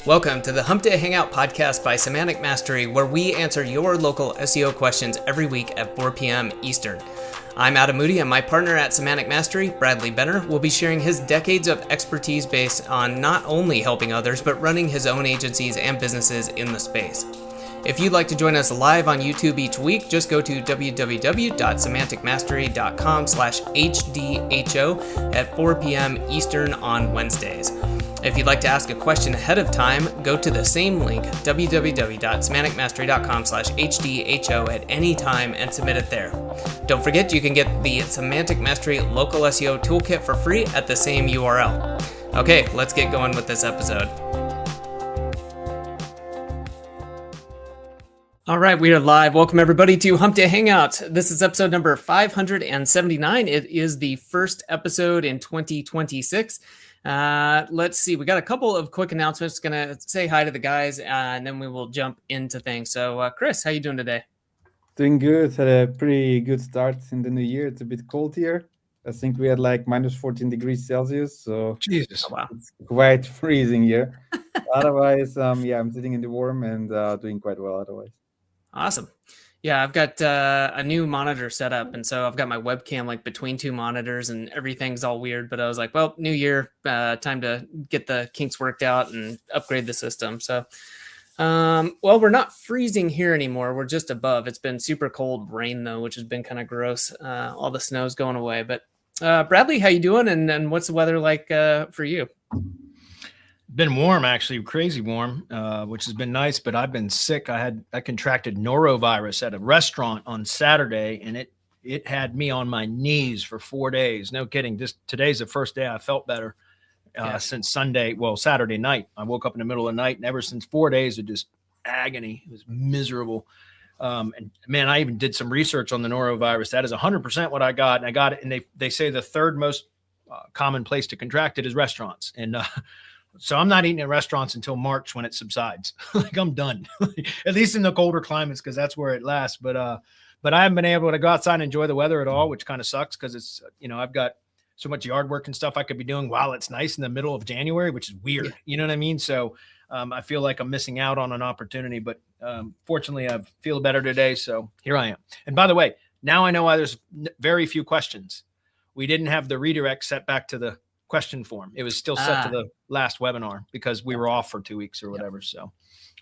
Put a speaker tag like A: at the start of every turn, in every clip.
A: Welcome to the Hump Day Hangout podcast by Semantic Mastery, where we answer your local SEO questions every week at 4 p.m. Eastern. I'm Adam Moody, and my partner at Semantic Mastery, Bradley Benner, will be sharing his decades of expertise based on not only helping others, but running his own agencies and businesses in the space. If you'd like to join us live on YouTube each week, just go to www.semanticmastery.com/HDHO at 4 p.m. Eastern on Wednesdays. If you'd like to ask a question ahead of time, go to the same link, www.semanticmastery.com/HDHO at any time and submit it there. Don't forget, you can get the Semantic Mastery Local SEO Toolkit for free at the same URL. Okay, let's get going with this episode. All right, we are live. Welcome everybody to Hump Day Hangouts. This is episode number 579. It is the first episode in 2026. Let's see. We got a couple of quick announcements. Going to say hi to the guys, and then we will jump into things. So, Chris, how you doing today?
B: Doing good. Had a pretty good start in the new year. It's a bit cold here. I think we had like minus 14 degrees Celsius. So
A: Jesus, wow,
B: it's quite freezing here. Otherwise, I'm sitting in the warm and doing quite well otherwise.
A: Awesome. Yeah, I've got a new monitor set up, and so I've got my webcam like between two monitors, and everything's all weird. But I was like, well, new year, time to get the kinks worked out and upgrade the system. So, well, we're not freezing here anymore. We're just above. It's been super cold rain though, which has been kind of gross. All the snow's going away. But Bradley, how you doing? And what's the weather like for you?
C: Been warm, actually, crazy warm, which has been nice, but I've been sick. I contracted norovirus at a restaurant on Saturday, and it had me on my knees for 4 days. No kidding. Today's the first day I felt better since Saturday night. I woke up in the middle of the night, and ever since 4 days of just agony. It was miserable. And man, I even did some research on the norovirus. That is 100% what I got. And I got it. And they say the third most common place to contract it is restaurants. And, so I'm not eating at restaurants until March when it subsides. Like I'm done, at least in the colder climates, because that's where it lasts. But I haven't been able to go outside and enjoy the weather at all, which kind of sucks because it's, I've got so much yard work and stuff I could be doing while it's nice in the middle of January, which is weird. Yeah. You know what I mean? So I feel like I'm missing out on an opportunity, but fortunately I feel better today. So here I am. And by the way, now I know why there's very few questions. We didn't have the redirect set back to the question form. It was still set to the last webinar because we were off for 2 weeks or whatever. So,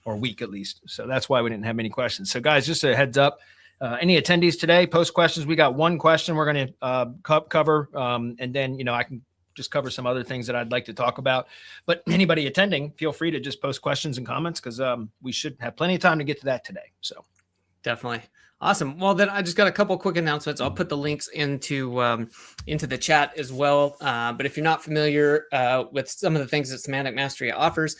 C: or a week at least. So that's why we didn't have many questions. So guys, just a heads up, any attendees today, post questions. We got one question we're going to cover. And then, I can just cover some other things that I'd like to talk about, but anybody attending, feel free to just post questions and comments because we should have plenty of time to get to that today. So
A: definitely. Awesome. Well, then I just got a couple quick announcements. I'll put the links into the chat as well. But if you're not familiar with some of the things that Semantic Mastery offers,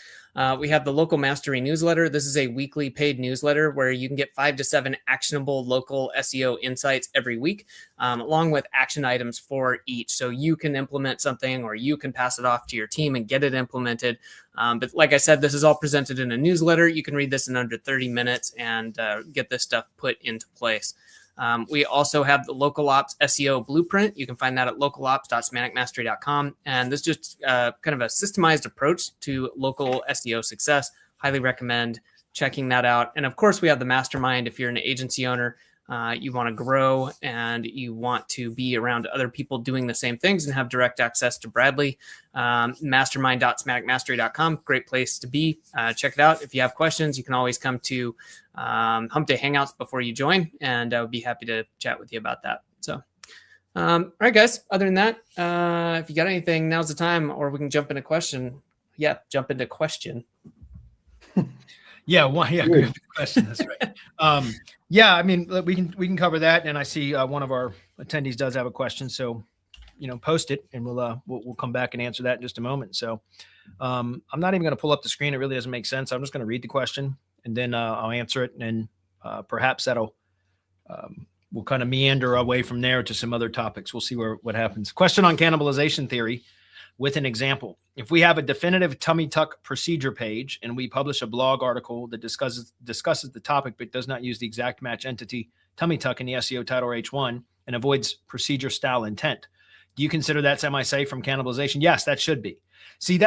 A: we have the Local Mastery newsletter. This is a weekly paid newsletter where you can get 5 to 7 actionable local SEO insights every week, along with action items for each. So you can implement something or you can pass it off to your team and get it implemented. But like I said, this is all presented in a newsletter. You can read this in under 30 minutes and get this stuff put into place. We also have the Local Ops SEO Blueprint. You can find that at localops.semanticmastery.com. And this is just kind of a systemized approach to local SEO success. Highly recommend checking that out. And of course, we have the Mastermind. If you're an agency owner, you want to grow and you want to be around other people doing the same things and have direct access to Bradley, mastermind.semanticmastery.com. Great place to be. Check it out. If you have questions, you can always come to Hump Day Hangouts before you join, and I would be happy to chat with you about that. So, all right, guys, other than that, if you got anything, now's the time, or we can jump into question. Yeah, jump into question.
C: Good question. That's right. I mean, we can cover that. And I see one of our attendees does have a question, so post it, and we'll come back and answer that in just a moment. So I'm not even going to pull up the screen. It really doesn't make sense. I'm just going to read the question, and then I'll answer it, and then perhaps we'll kind of meander away from there to some other topics. We'll see what happens. Question on cannibalization theory with an example. If we have a definitive tummy tuck procedure page and we publish a blog article that discusses the topic but does not use the exact match entity tummy tuck in the SEO title or H1 and avoids procedure style intent, do you consider that semi-safe from cannibalization? Yes, that should be. See,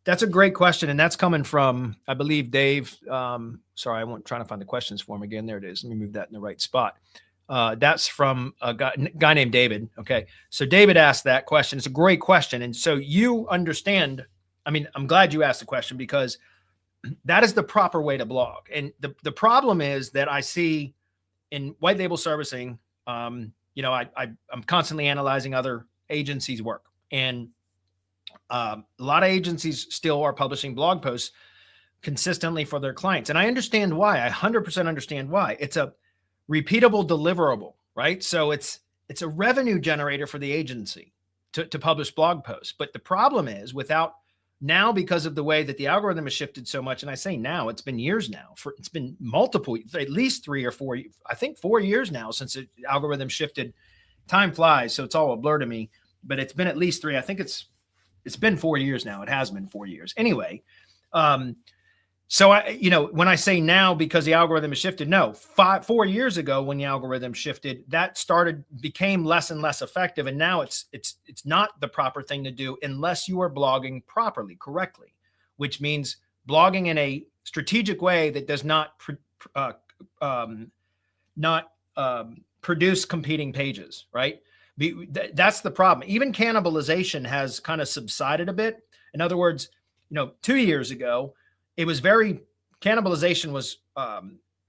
C: That's a great question. And that's coming from, I believe, Dave. Sorry, I won't trying to find the questions for him again. There it is. Let me move that in the right spot. That's from a guy named David. Okay. So David asked that question. It's a great question. And so you understand, I mean, I'm glad you asked the question because that is the proper way to blog. And the problem is that I see in white label servicing, I'm constantly analyzing other agencies' work. And a lot of agencies still are publishing blog posts consistently for their clients. And I understand why. I 100% understand why. It's a repeatable deliverable, right? So it's a revenue generator for the agency to publish blog posts. But the problem is now, because of the way that the algorithm has shifted so much, and I say now, it's been years now, it's been multiple, at least 3 or 4, I think 4 years now since the algorithm shifted. Time flies, so it's all a blur to me, but it's been at least 3. I think it's been 4 years now. It has been 4 years. Anyway, so when I say now because the algorithm has shifted, no, 4 years ago when the algorithm shifted, that became less and less effective. And now it's not the proper thing to do unless you are blogging properly, correctly, which means blogging in a strategic way that does not produce competing pages, right? That's the problem. Even cannibalization has kind of subsided a bit. In other words, 2 years ago, cannibalization was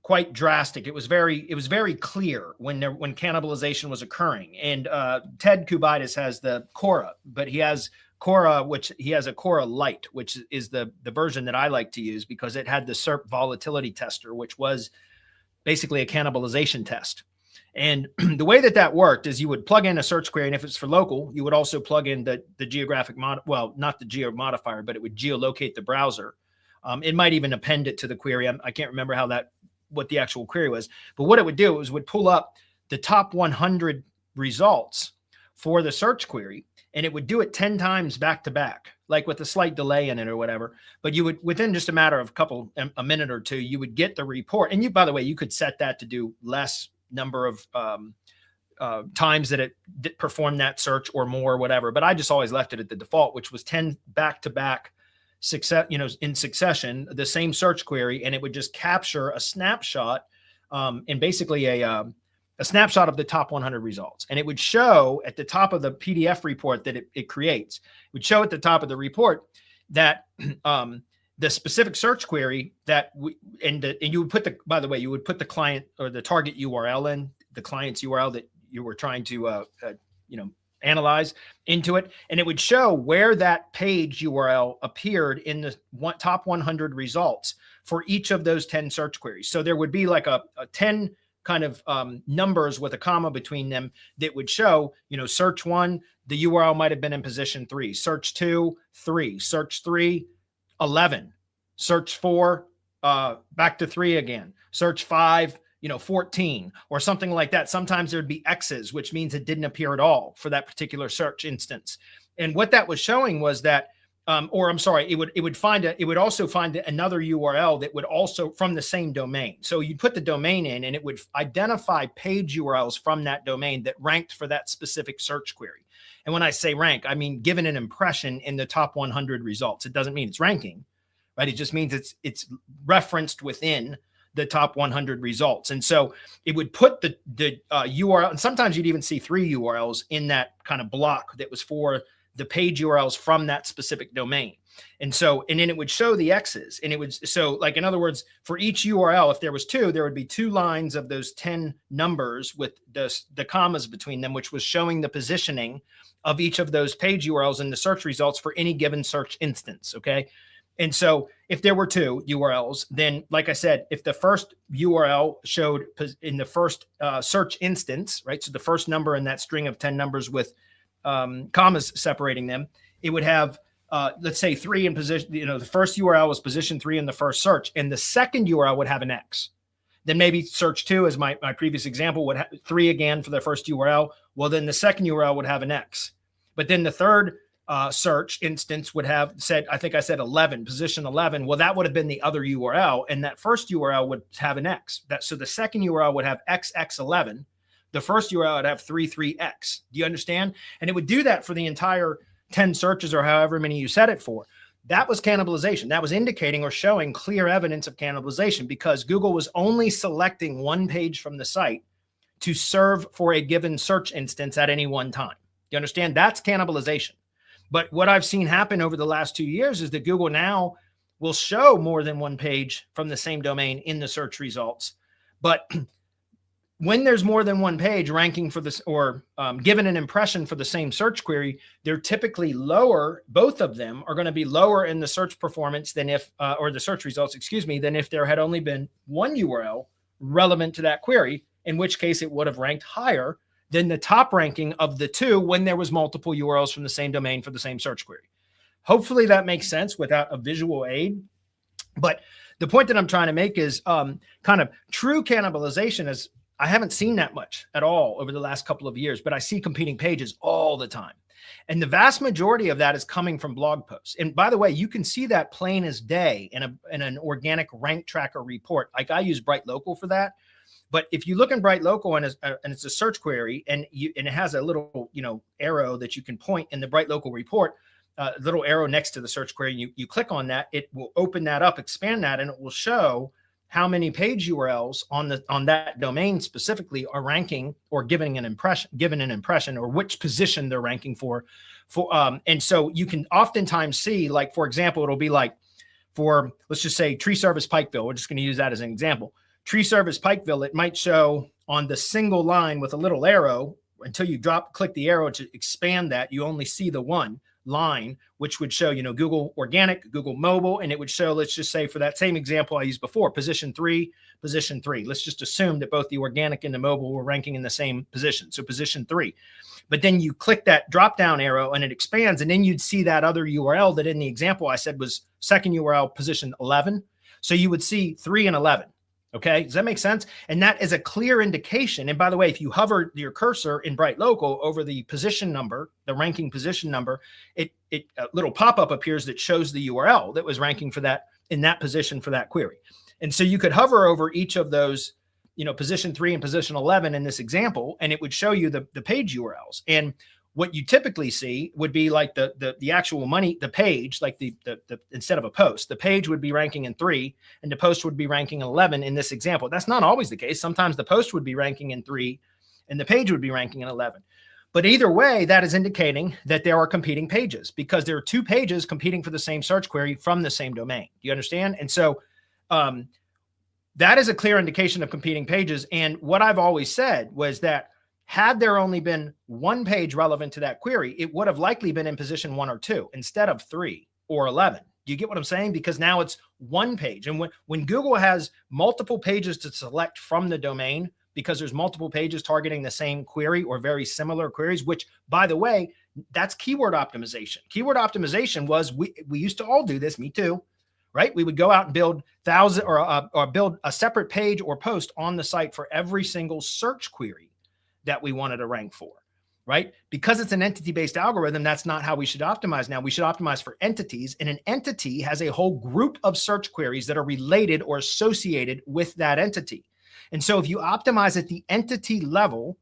C: quite drastic. It was very clear when cannibalization was occurring. And Ted Kubitis has the Quora, but he has Quora, which he has a Quora Lite, which is the version that I like to use because it had the SERP volatility tester, which was basically a cannibalization test. And the way that worked is you would plug in a search query, and if it's for local, you would also plug in the geographic not the geo modifier, but it would geolocate the browser. It might even append it to the query. I can't remember what the actual query was, but what it would do is would pull up the top 100 results for the search query, and it would do it 10 times back to back, like with a slight delay in it or whatever. But you would, within just a matter of a minute or two, you would get the report. And by the way, you could set that to do less number of times that it performed that search or more or whatever. But I just always left it at the default, which was 10 back to back in succession, the same search query, and it would just capture a snapshot and basically a snapshot of the top 100 results. And it would show at the top of the PDF report that it creates. It would show at the top of the report that the specific search query you would put you would put the client or the target URL in, the client's URL that you were trying to analyze into it, and it would show where that page URL appeared in the top 100 results for each of those 10 search queries. So there would be like a 10 kind of numbers with a comma between them that would show, search 1, the URL might have been in position 3, search 2, 3, search 3, 11, search 4, back to 3 again, search 5, 14 or something like that. Sometimes there'd be X's, which means it didn't appear at all for that particular search instance. And what that was showing was that, it would also find another URL that would also from the same domain. So you'd put the domain in and it would identify page URLs from that domain that ranked for that specific search query. And when I say rank, I mean, given an impression in the top 100 results. It doesn't mean it's ranking, right? It just means it's referenced within the top 100 results. And so it would put the URL, and sometimes you'd even see 3 URLs in that kind of block that was for the page URLs from that specific domain. And then it would show the X's, and in other words, for each URL, if there was 2, there would be 2 lines of those 10 numbers with the commas between them, which was showing the positioning of each of those page URLs in the search results for any given search instance. Okay. And so if there were 2 URLs, then like I said, if the first URL showed in the first search instance, right? So the first number in that string of 10 numbers with commas separating them, it would have, let's say 3 in position, the first URL was position 3 in the first search, and the second URL would have an X. Then maybe search 2, as my previous example, would have 3 again for the first URL. Well, then the second URL would have an X. But then the third search instance would have said, I think I said 11, position 11. Well, that would have been the other URL, and that first URL would have an X. So the second URL would have XX11. The first URL would have 33X. Do you understand? And it would do that for the entire 10 searches or however many you set it for. That was cannibalization. That was indicating or showing clear evidence of cannibalization because Google was only selecting one page from the site to serve for a given search instance at any one time. You understand? That's cannibalization. But what I've seen happen over the last 2 years is that Google now will show more than one page from the same domain in the search results. But when there's more than one page ranking for this or given an impression for the same search query, they're typically lower. Both of them are going to be lower in the search performance than if, or the search results, excuse me, than if there had only been one URL relevant to that query, in which case it would have ranked higher than the top ranking of the two when there was multiple URLs from the same domain for the same search query. Hopefully that makes sense without a visual aid. But the point that I'm trying to make is kind of true cannibalization is, I haven't seen that much at all over the last couple of years, but I see competing pages all the time. And the vast majority of that is coming from blog posts. And by the way, you can see that plain as day in an organic rank tracker report. Like I use Bright Local for that. But if you look in Bright Local and it's a search query and it has a little, arrow that you can point in the Bright Local report, little arrow next to the search query, you click on that, it will open that up, expand that, and it will show how many page URLs on that domain specifically are ranking or given an impression or which position they're ranking for. And so you can oftentimes see, like, for example, it'll be like for, let's just say Tree Service Pikeville. We're just going to use that as an example. Tree Service Pikeville, it might show on the single line with a little arrow until you click the arrow to expand that. You only see the one line, which would show, Google Organic, Google Mobile, and it would show, let's just say for that same example I used before, position 3. Let's just assume that both the organic and the mobile were ranking in the same position. So position 3. But then you click that drop down arrow and it expands, and then you'd see that other URL that in the example I said was second URL position 11. So you would see 3 and 11. Okay, does that make sense? And that is a clear indication. And by the way, if you hover your cursor in Bright Local over the position number, the ranking position number, a little pop-up appears that shows the URL that was ranking for that in that position for that query. And so you could hover over each of those, position 3 and position 11 in this example, and it would show you the page URLs. And what you typically see would be like the actual the page, like the instead of a post, the page would be ranking in 3 and the post would be ranking in 11 in this example. That's not always the case. Sometimes the post would be ranking in 3 and the page would be ranking in 11. But either way, that is indicating that there are competing pages because there are two pages competing for the same search query from the same domain. Do you understand? And so that is a clear indication of competing pages. And what I've always said was that had there only been one page relevant to that query, it would have likely been in position 1 or 2 instead of 3 or 11. Do you get what I'm saying? Because now it's one page. And when Google has multiple pages to select from the domain, because there's multiple pages targeting the same query or very similar queries, which, by the way, that's keyword optimization. Keyword optimization was, we used to all do this, me too, right? We would go out and build or build a separate page or post on the site for every single search query that we wanted to rank for, right? Because it's an entity-based algorithm, that's not how we should optimize now. We should optimize for entities, and an entity has a whole group of search queries that are related or associated with that entity. And so if you optimize at the entity level,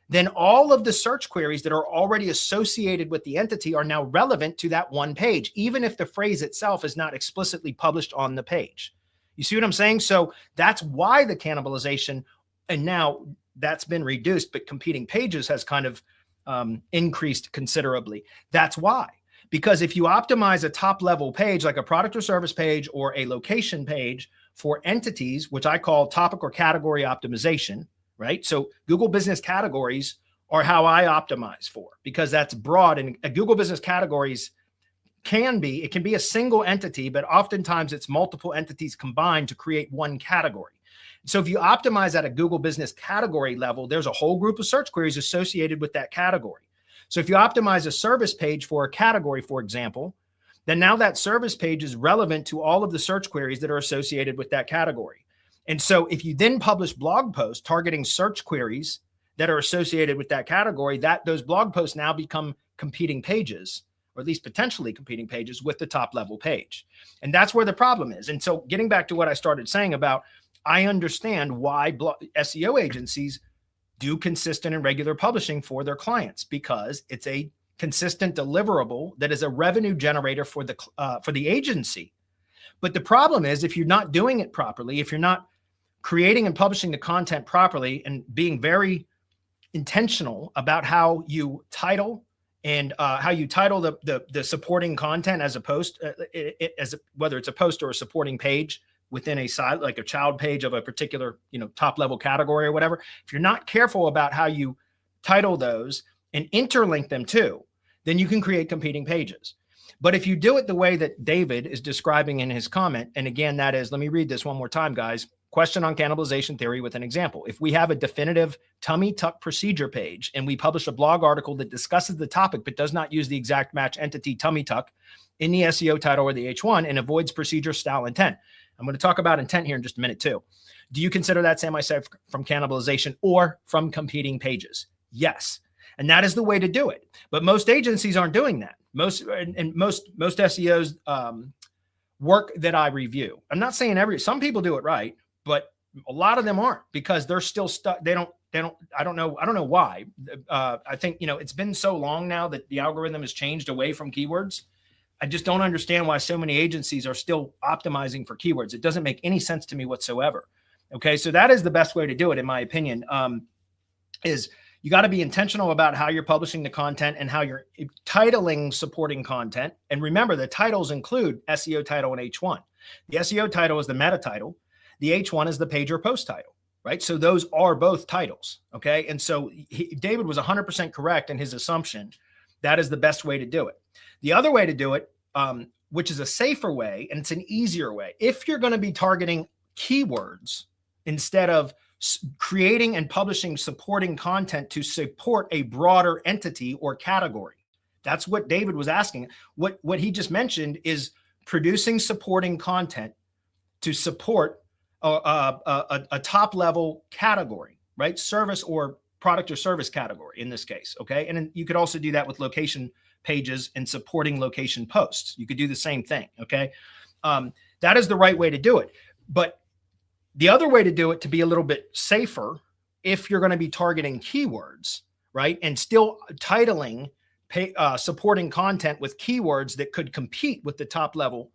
C: then all of the search queries that are already associated with the entity are now relevant to that one page, even if the phrase itself is not explicitly published on the page. You see what I'm saying? So that's why the cannibalization, and now that's been reduced, but competing pages has kind of increased considerably. That's why. Because if you optimize a top level page, like a product or service page or a location page for entities, which I call topic or category optimization, right? So Google Business Categories are how I optimize for, because that's broad, and a Google Business Categories can be a single entity, but oftentimes it's multiple entities combined to create one category. So if you optimize at a Google Business Category level, there's a whole group of search queries associated with that category. So if you optimize a service page for a category, for example, then now that service page is relevant to all of the search queries that are associated with that category. And so if you then publish blog posts targeting search queries that are associated with that category, those blog posts now become competing pages, or at least potentially competing pages with the top level page. And that's where the problem is. And so getting back to what I started saying about, I understand why SEO agencies do consistent and regular publishing for their clients, because it's a consistent deliverable that is a revenue generator for the agency. But the problem is, if you're not doing it properly, if you're not creating and publishing the content properly and being very intentional about how you title and how you title the supporting content as a post, whether it's a post or a supporting page within a side, like a child page of a particular, top level category or whatever. If you're not careful about how you title those and interlink them too, then you can create competing pages. But if you do it the way that David is describing in his comment, and again, that is, let me read this one more time, guys. Question on cannibalization theory with an example. If we have a definitive tummy tuck procedure page and we publish a blog article that discusses the topic but does not use the exact match entity tummy tuck in the SEO title or the H1 and avoids procedure style intent. I'm going to talk about intent here in just a minute too. Do you consider that semi-safe from cannibalization or from competing pages? Yes. And that is the way to do it. But most agencies aren't doing that. Most SEOs work that I review. I'm not saying some people do it right, but a lot of them aren't, because they're still stuck. I don't know why. I think, it's been so long now that the algorithm has changed away from keywords. I just don't understand why so many agencies are still optimizing for keywords. It doesn't make any sense to me whatsoever. Okay. So that is the best way to do it, in my opinion, is you got to be intentional about how you're publishing the content and how you're titling supporting content. And remember, the titles include SEO title and H1. The SEO title is the meta title. The H1 is the page or post title, right? So those are both titles. Okay. And so David was 100% correct in his assumption. That is the best way to do it. The other way to do it, which is a safer way, and it's an easier way, if you're going to be targeting keywords instead of creating and publishing supporting content to support a broader entity or category. That's what David was asking. What he just mentioned is producing supporting content to support a top level category, right? Service or product or service category in this case. Okay. And then you could also do that with location pages and supporting location posts. You could do the same thing. Okay. That is the right way to do it. But the other way to do it, to be a little bit safer, if you're going to be targeting keywords, right, and still titling supporting content with keywords that could compete with the top level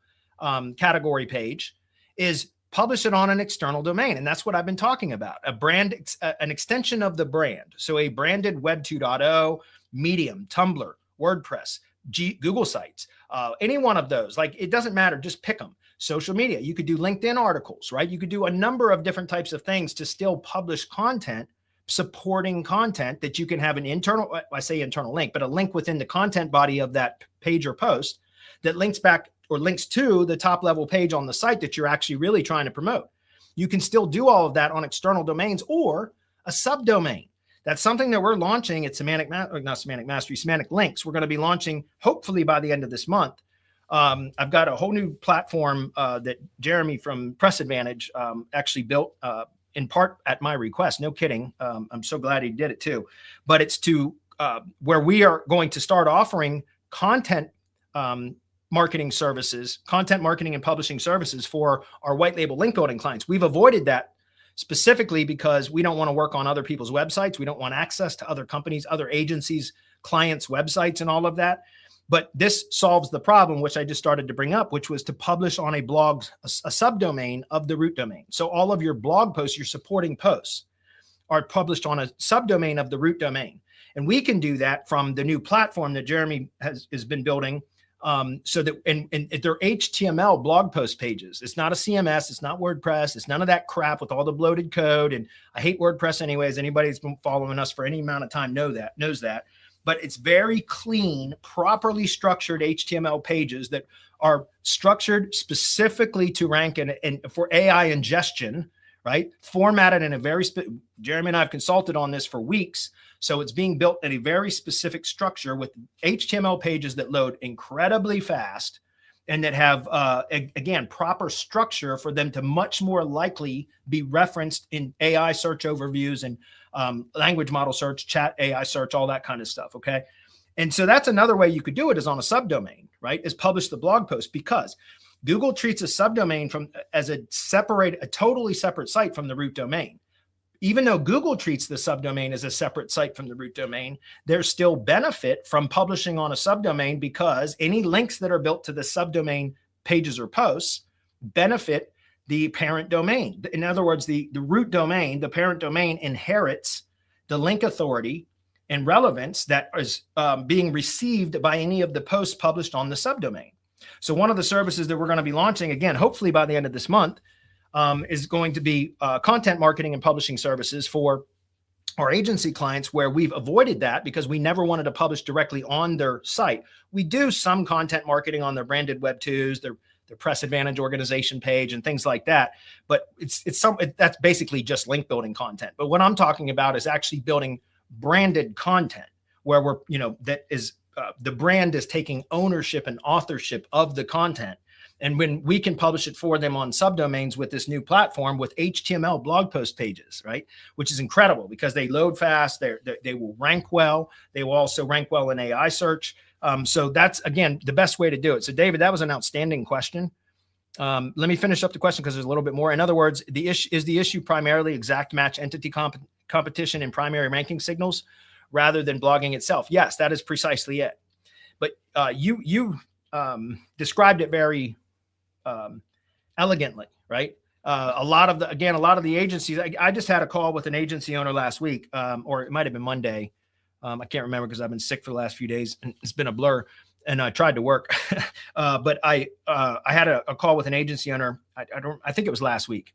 C: category page, is publish it on an external domain. And that's what I've been talking about, an extension of the brand. So a branded Web 2.0, Medium, Tumblr, WordPress, Google Sites, any one of those. Like, it doesn't matter, just pick them. Social media, you could do LinkedIn articles, right? You could do a number of different types of things to still publish content, supporting content that you can have an internal, I say internal link, but a link within the content body of that page or post that links back or links to the top level page on the site that you're actually really trying to promote. You can still do all of that on external domains or a subdomain. That's something that we're launching at Semantic Links. We're going to be launching hopefully by the end of this month. I've got a whole new platform that Jeremy from Press Advantage actually built in part at my request. No kidding. I'm so glad he did it too. But it's to where we are going to start offering content marketing services, content marketing and publishing services for our white label link building clients. We've avoided that specifically because we don't want to work on other people's websites. We don't want access to other companies, other agencies, clients' websites and all of that. But this solves the problem, which I just started to bring up, which was to publish on a blog, a subdomain of the root domain. So all of your blog posts, your supporting posts, are published on a subdomain of the root domain. And we can do that from the new platform that Jeremy has been building. So that and they're HTML blog post pages. It's not a CMS. It's not WordPress. It's none of that crap with all the bloated code. And I hate WordPress anyways. Anybody that's been following us for any amount of time knows that. But it's very clean, properly structured HTML pages that are structured specifically to rank and for AI ingestion, right? Formatted in a very, Jeremy and I have consulted on this for weeks. So it's being built in a very specific structure with HTML pages that load incredibly fast and that have, again, proper structure for them to much more likely be referenced in AI search overviews and language model search, chat AI search, all that kind of stuff, okay? And so that's another way you could do it, is on a subdomain, right? Is publish the blog post, because Google treats a subdomain as a totally separate site from the root domain. even though Google treats the subdomain as a separate site from the root domain, there's still benefit from publishing on a subdomain, because any links that are built to the subdomain pages or posts benefit the parent domain. In other words, the root domain, the parent domain, inherits the link authority and relevance that is being received by any of the posts published on the subdomain. So one of the services that we're going to be launching, again, hopefully by the end of this month, is going to be content marketing and publishing services for our agency clients, where we've avoided that because we never wanted to publish directly on their site. We do some content marketing on their branded Web 2s, their Press Advantage organization page and things like that. But that's basically just link building content. But what I'm talking about is actually building branded content where we're, that is the brand is taking ownership and authorship of the content. And when we can publish it for them on subdomains with this new platform with HTML blog post pages, right? Which is incredible because they load fast, they will rank well. They will also rank well in AI search. So that's, again, the best way to do it. So David, that was an outstanding question. Let me finish up the question because there's a little bit more. In other words, is the issue primarily exact match entity competition in primary ranking signals rather than blogging itself? Yes, that is precisely it. But you described it very elegantly, right? A lot of the agencies, I just had a call with an agency owner last week, or it might've been Monday. I can't remember because I've been sick for the last few days and it's been a blur, and I tried to work, but I had a call with an agency owner. I think it was last week.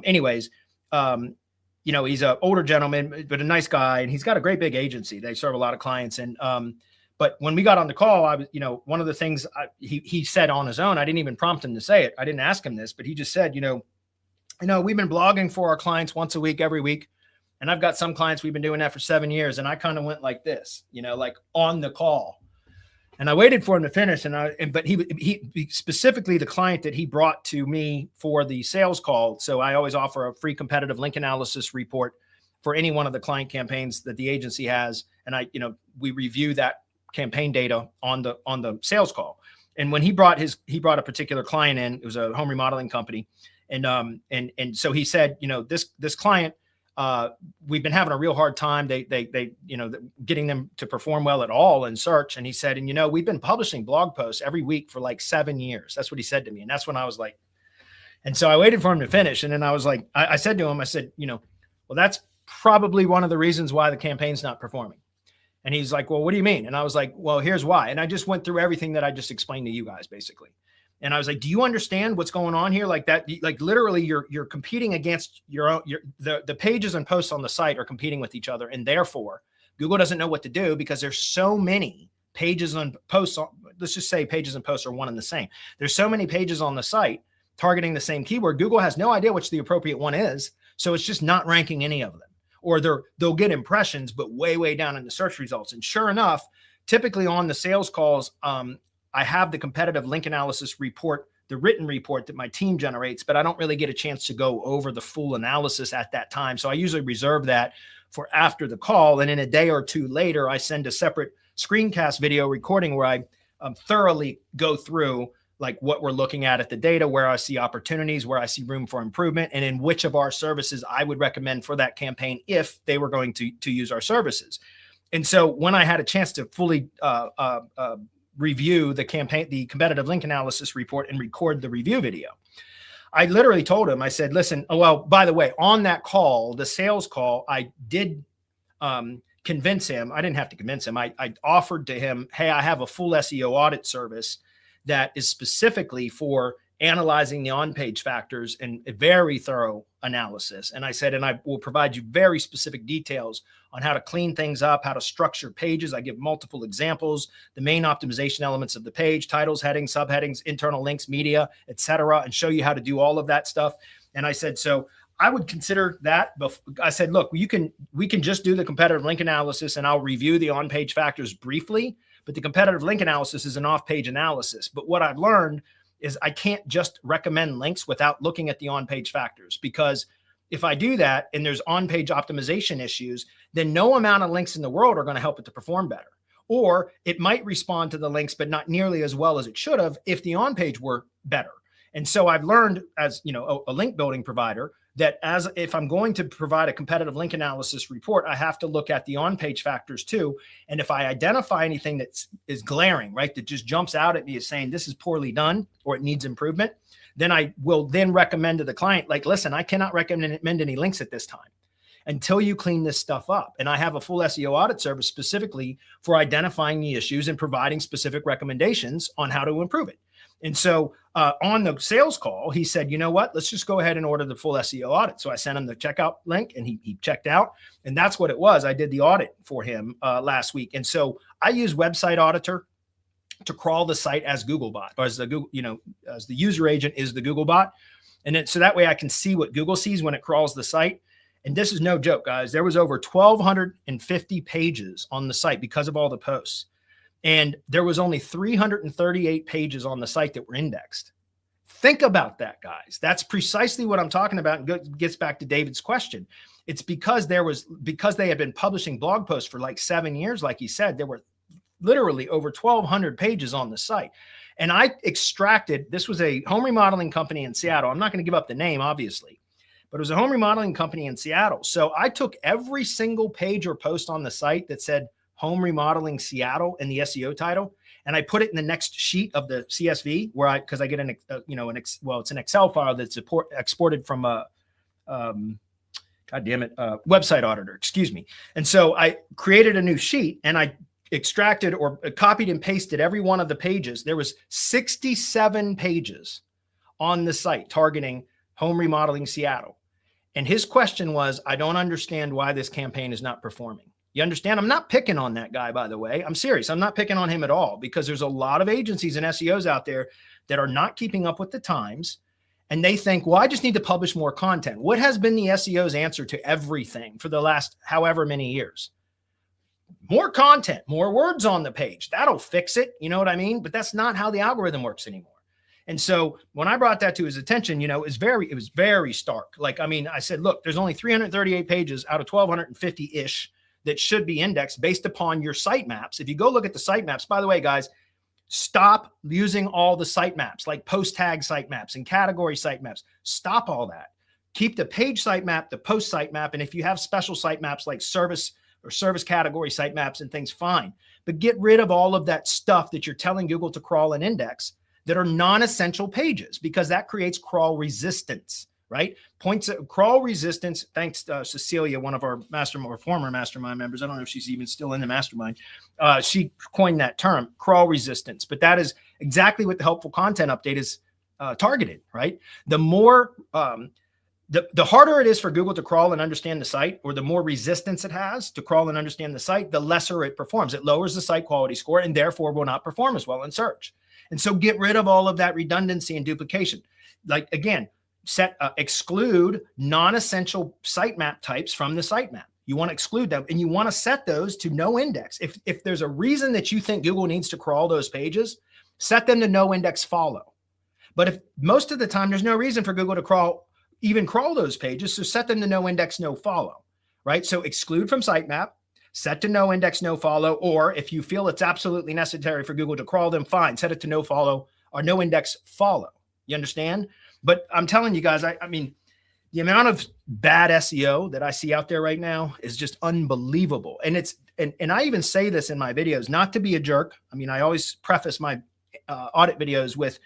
C: Anyways, he's an older gentleman, but a nice guy, and he's got a great big agency. They serve a lot of clients. And, but when we got on the call, I was, one of the things he said on his own, I didn't even prompt him to say it. I didn't ask him this, but he just said, we've been blogging for our clients once a week, every week. And I've got some clients, we've been doing that for 7 years. And I kind of went like this, like on the call. And I waited for him to finish. But he specifically the client that he brought to me for the sales call. So I always offer a free competitive link analysis report for any one of the client campaigns that the agency has. And we review that campaign data on the sales call. And when he brought a particular client in, it was a home remodeling company. And so he said, this client, we've been having a real hard time. They getting them to perform well at all in search. And he said, we've been publishing blog posts every week for like 7 years. That's what he said to me. And that's when I was like, and so I waited for him to finish. And then I was like, I said to him, well, that's probably one of the reasons why the campaign's not performing. And he's like, well, what do you mean? And I was like, well, here's why. And I just went through everything that I just explained to you guys, basically. And I was like, do you understand what's going on here? Like that, like literally you're competing against the pages and posts on the site are competing with each other. And therefore Google doesn't know what to do because there's so many pages and posts. Let's just say pages and posts are one and the same. There's so many pages on the site targeting the same keyword. Google has no idea which the appropriate one is. So it's just not ranking any of them, or they'll get impressions, but way down in the search results. And sure enough, typically on the sales calls, I have the competitive link analysis report, the written report that my team generates, but I don't really get a chance to go over the full analysis at that time. So I usually reserve that for after the call. And in a day or two later, I send a separate screencast video recording where I thoroughly go through like what we're looking at the data, where I see opportunities, where I see room for improvement, and in which of our services I would recommend for that campaign if they were going to use our services. And so when I had a chance to fully review the competitive link analysis report and record the review video, I literally told him, I said, listen, well, by the way, on that call, the sales call, I did convince him. I didn't have to convince him. I offered to him, hey, I have a full SEO audit service that is specifically for analyzing the on-page factors and a very thorough analysis. And I said, and I will provide you very specific details on how to clean things up, how to structure pages. I give multiple examples, the main optimization elements of the page, titles, headings, subheadings, internal links, media, etc., and show you how to do all of that stuff. And I said, so I would consider that. I said, look, we can just do the competitive link analysis and I'll review the on-page factors briefly, but the competitive link analysis is an off-page analysis. But what I've learned is I can't just recommend links without looking at the on-page factors, because if I do that and there's on-page optimization issues, then no amount of links in the world are going to help it to perform better. Or it might respond to the links, but not nearly as well as it should have if the on-page were better. And so I've learned as, you know, a link building provider that if I'm going to provide a competitive link analysis report, I have to look at the on-page factors too. And if I identify anything that is glaring, right, that just jumps out at me as saying this is poorly done or it needs improvement, then I will then recommend to the client, like, listen, I cannot recommend any links at this time until you clean this stuff up. And I have a full SEO audit service specifically for identifying the issues and providing specific recommendations on how to improve it. And so on the sales call, he said, you know what, let's just go ahead and order the full SEO audit. So I sent him the checkout link and he checked out. And that's what it was. I did the audit for him last week. And so I use Website Auditor to crawl the site as Googlebot, or as the Google, you know, as the user agent is the Googlebot. And then, so that way I can see what Google sees when it crawls the site. And this is no joke, guys. There was over 1,250 pages on the site because of all the posts. And there was only 338 pages on the site that were indexed. Think about that, guys. That's precisely what I'm talking about. And gets back to David's question. It's because they had been publishing blog posts for like 7 years. Like he said, there were literally over 1,200 pages on the site. And I extracted, this was a home remodeling company in Seattle. I'm not going to give up the name, obviously, but it was a home remodeling company in Seattle. So I took every single page or post on the site that said home remodeling Seattle in the SEO title, and I put it in the next sheet of the CSV where because I get it's an Excel file that's exported from a, Website Auditor, excuse me. And so I created a new sheet and I extracted or copied and pasted every one of the pages. There was 67 pages on the site targeting home remodeling Seattle. And his question was, I don't understand why this campaign is not performing. You understand? I'm not picking on that guy, by the way. I'm serious. I'm not picking on him at all, because there's a lot of agencies and SEOs out there that are not keeping up with the times. And they think, well, I just need to publish more content. What has been the SEO's answer to everything for the last however many years? More content, more words on the page. That'll fix it. You know what I mean? But that's not how the algorithm works anymore. And so when I brought that to his attention, you know, it was very stark. Like, I mean, I said, look, there's only 338 pages out of 1,250-ish that should be indexed based upon your sitemaps. If you go look at the sitemaps, by the way, guys, stop using all the sitemaps, like post tag sitemaps and category sitemaps. Stop all that. Keep the page sitemap, the post sitemap. And if you have special sitemaps like service or service category sitemaps and things, fine. But get rid of all of that stuff that you're telling Google to crawl and index that are non-essential pages, because that creates crawl resistance, right? Points of crawl resistance. Thanks to Cecilia, one of our former mastermind members. I don't know if she's even still in the mastermind. She coined that term, crawl resistance. But that is exactly what the helpful content update is targeted, right? The more, the harder it is for Google to crawl and understand the site, or the more resistance it has to crawl and understand the site, the lesser it performs. It lowers the site quality score and therefore will not perform as well in search. And so get rid of all of that redundancy and duplication. Like, again, exclude non-essential sitemap types from the sitemap. You want to exclude them, and you want to set those to no index. If there's a reason that you think Google needs to crawl those pages, set them to no index follow. But if most of the time there's no reason for Google to even crawl those pages, so set them to no index, no follow, right? So exclude from sitemap, set to no index, no follow, or if you feel it's absolutely necessary for Google to crawl them, fine, set it to no follow or no index follow. You understand? But I'm telling you guys, I mean, the amount of bad SEO that I see out there right now is just unbelievable. And and I even say this in my videos, not to be a jerk. I mean, I always preface my audit videos with,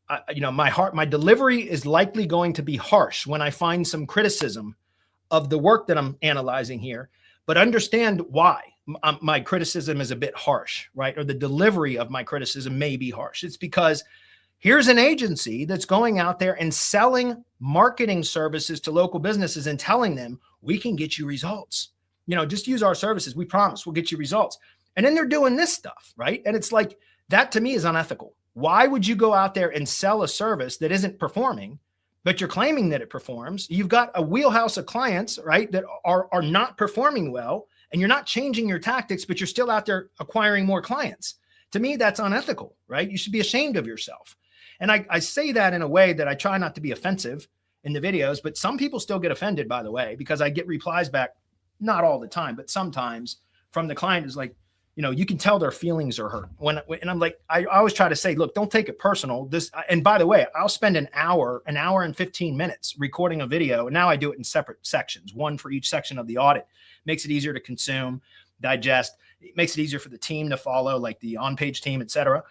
C: my delivery is likely going to be harsh when I find some criticism of the work that I'm analyzing here, but understand why my criticism is a bit harsh, right? Or the delivery of my criticism may be harsh. It's because here's an agency that's going out there and selling marketing services to local businesses and telling them, we can get you results. Just use our services. We promise we'll get you results. And then they're doing this stuff, right? And it's like, that to me is unethical. Why would you go out there and sell a service that isn't performing, but you're claiming that it performs? You've got a wheelhouse of clients, right, that are not performing well, and you're not changing your tactics, but you're still out there acquiring more clients. To me, that's unethical, right? You should be ashamed of yourself. And I say that in a way that I try not to be offensive in the videos, but some people still get offended, by the way, because I get replies back, not all the time, but sometimes, from the client is like, you can tell their feelings are hurt and I'm like, I always try to say, look, don't take it personal. And by the way, I'll spend an hour and 15 minutes recording a video. And now I do it in separate sections, one for each section of the audit. Makes it easier to consume, digest. It makes it easier for the team to follow, like the on-page team, et cetera.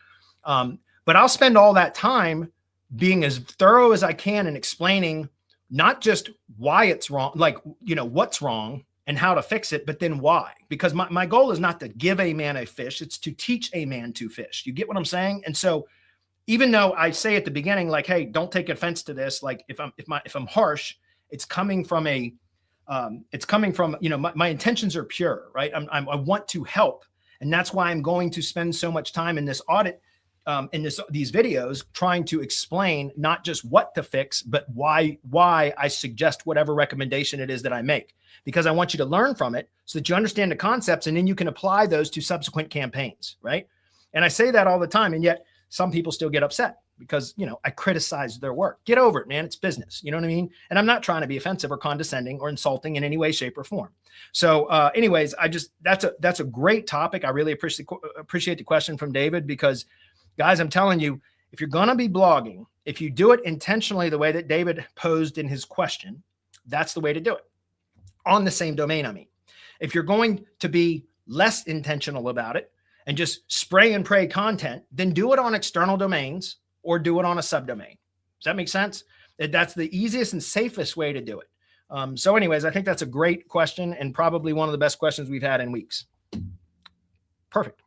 C: But I'll spend all that time being as thorough as I can and explaining not just why it's wrong, like, what's wrong and how to fix it, but then why. Because my goal is not to give a man a fish, it's to teach a man to fish. You get what I'm saying? And so even though I say at the beginning, like, hey, don't take offense to this, like if I'm harsh, it's coming from my intentions are pure, right? I want to help. And that's why I'm going to spend so much time in this audit, these videos, trying to explain not just what to fix, but why I suggest whatever recommendation it is that I make, because I want you to learn from it so that you understand the concepts and then you can apply those to subsequent campaigns, right? And I say that all the time, and yet some people still get upset because, I criticize their work. Get over it, man. It's business. You know what I mean? And I'm not trying to be offensive or condescending or insulting in any way, shape, or form. So anyways, that's a great topic. I really appreciate the question from David, because guys, I'm telling you, if you're going to be blogging, if you do it intentionally the way that David posed in his question, that's the way to do it on the same domain. I mean, if you're going to be less intentional about it and just spray and pray content, then do it on external domains or do it on a subdomain. Does that make sense? That's the easiest and safest way to do it. So anyways, I think that's a great question and probably one of the best questions we've had in weeks. Perfect.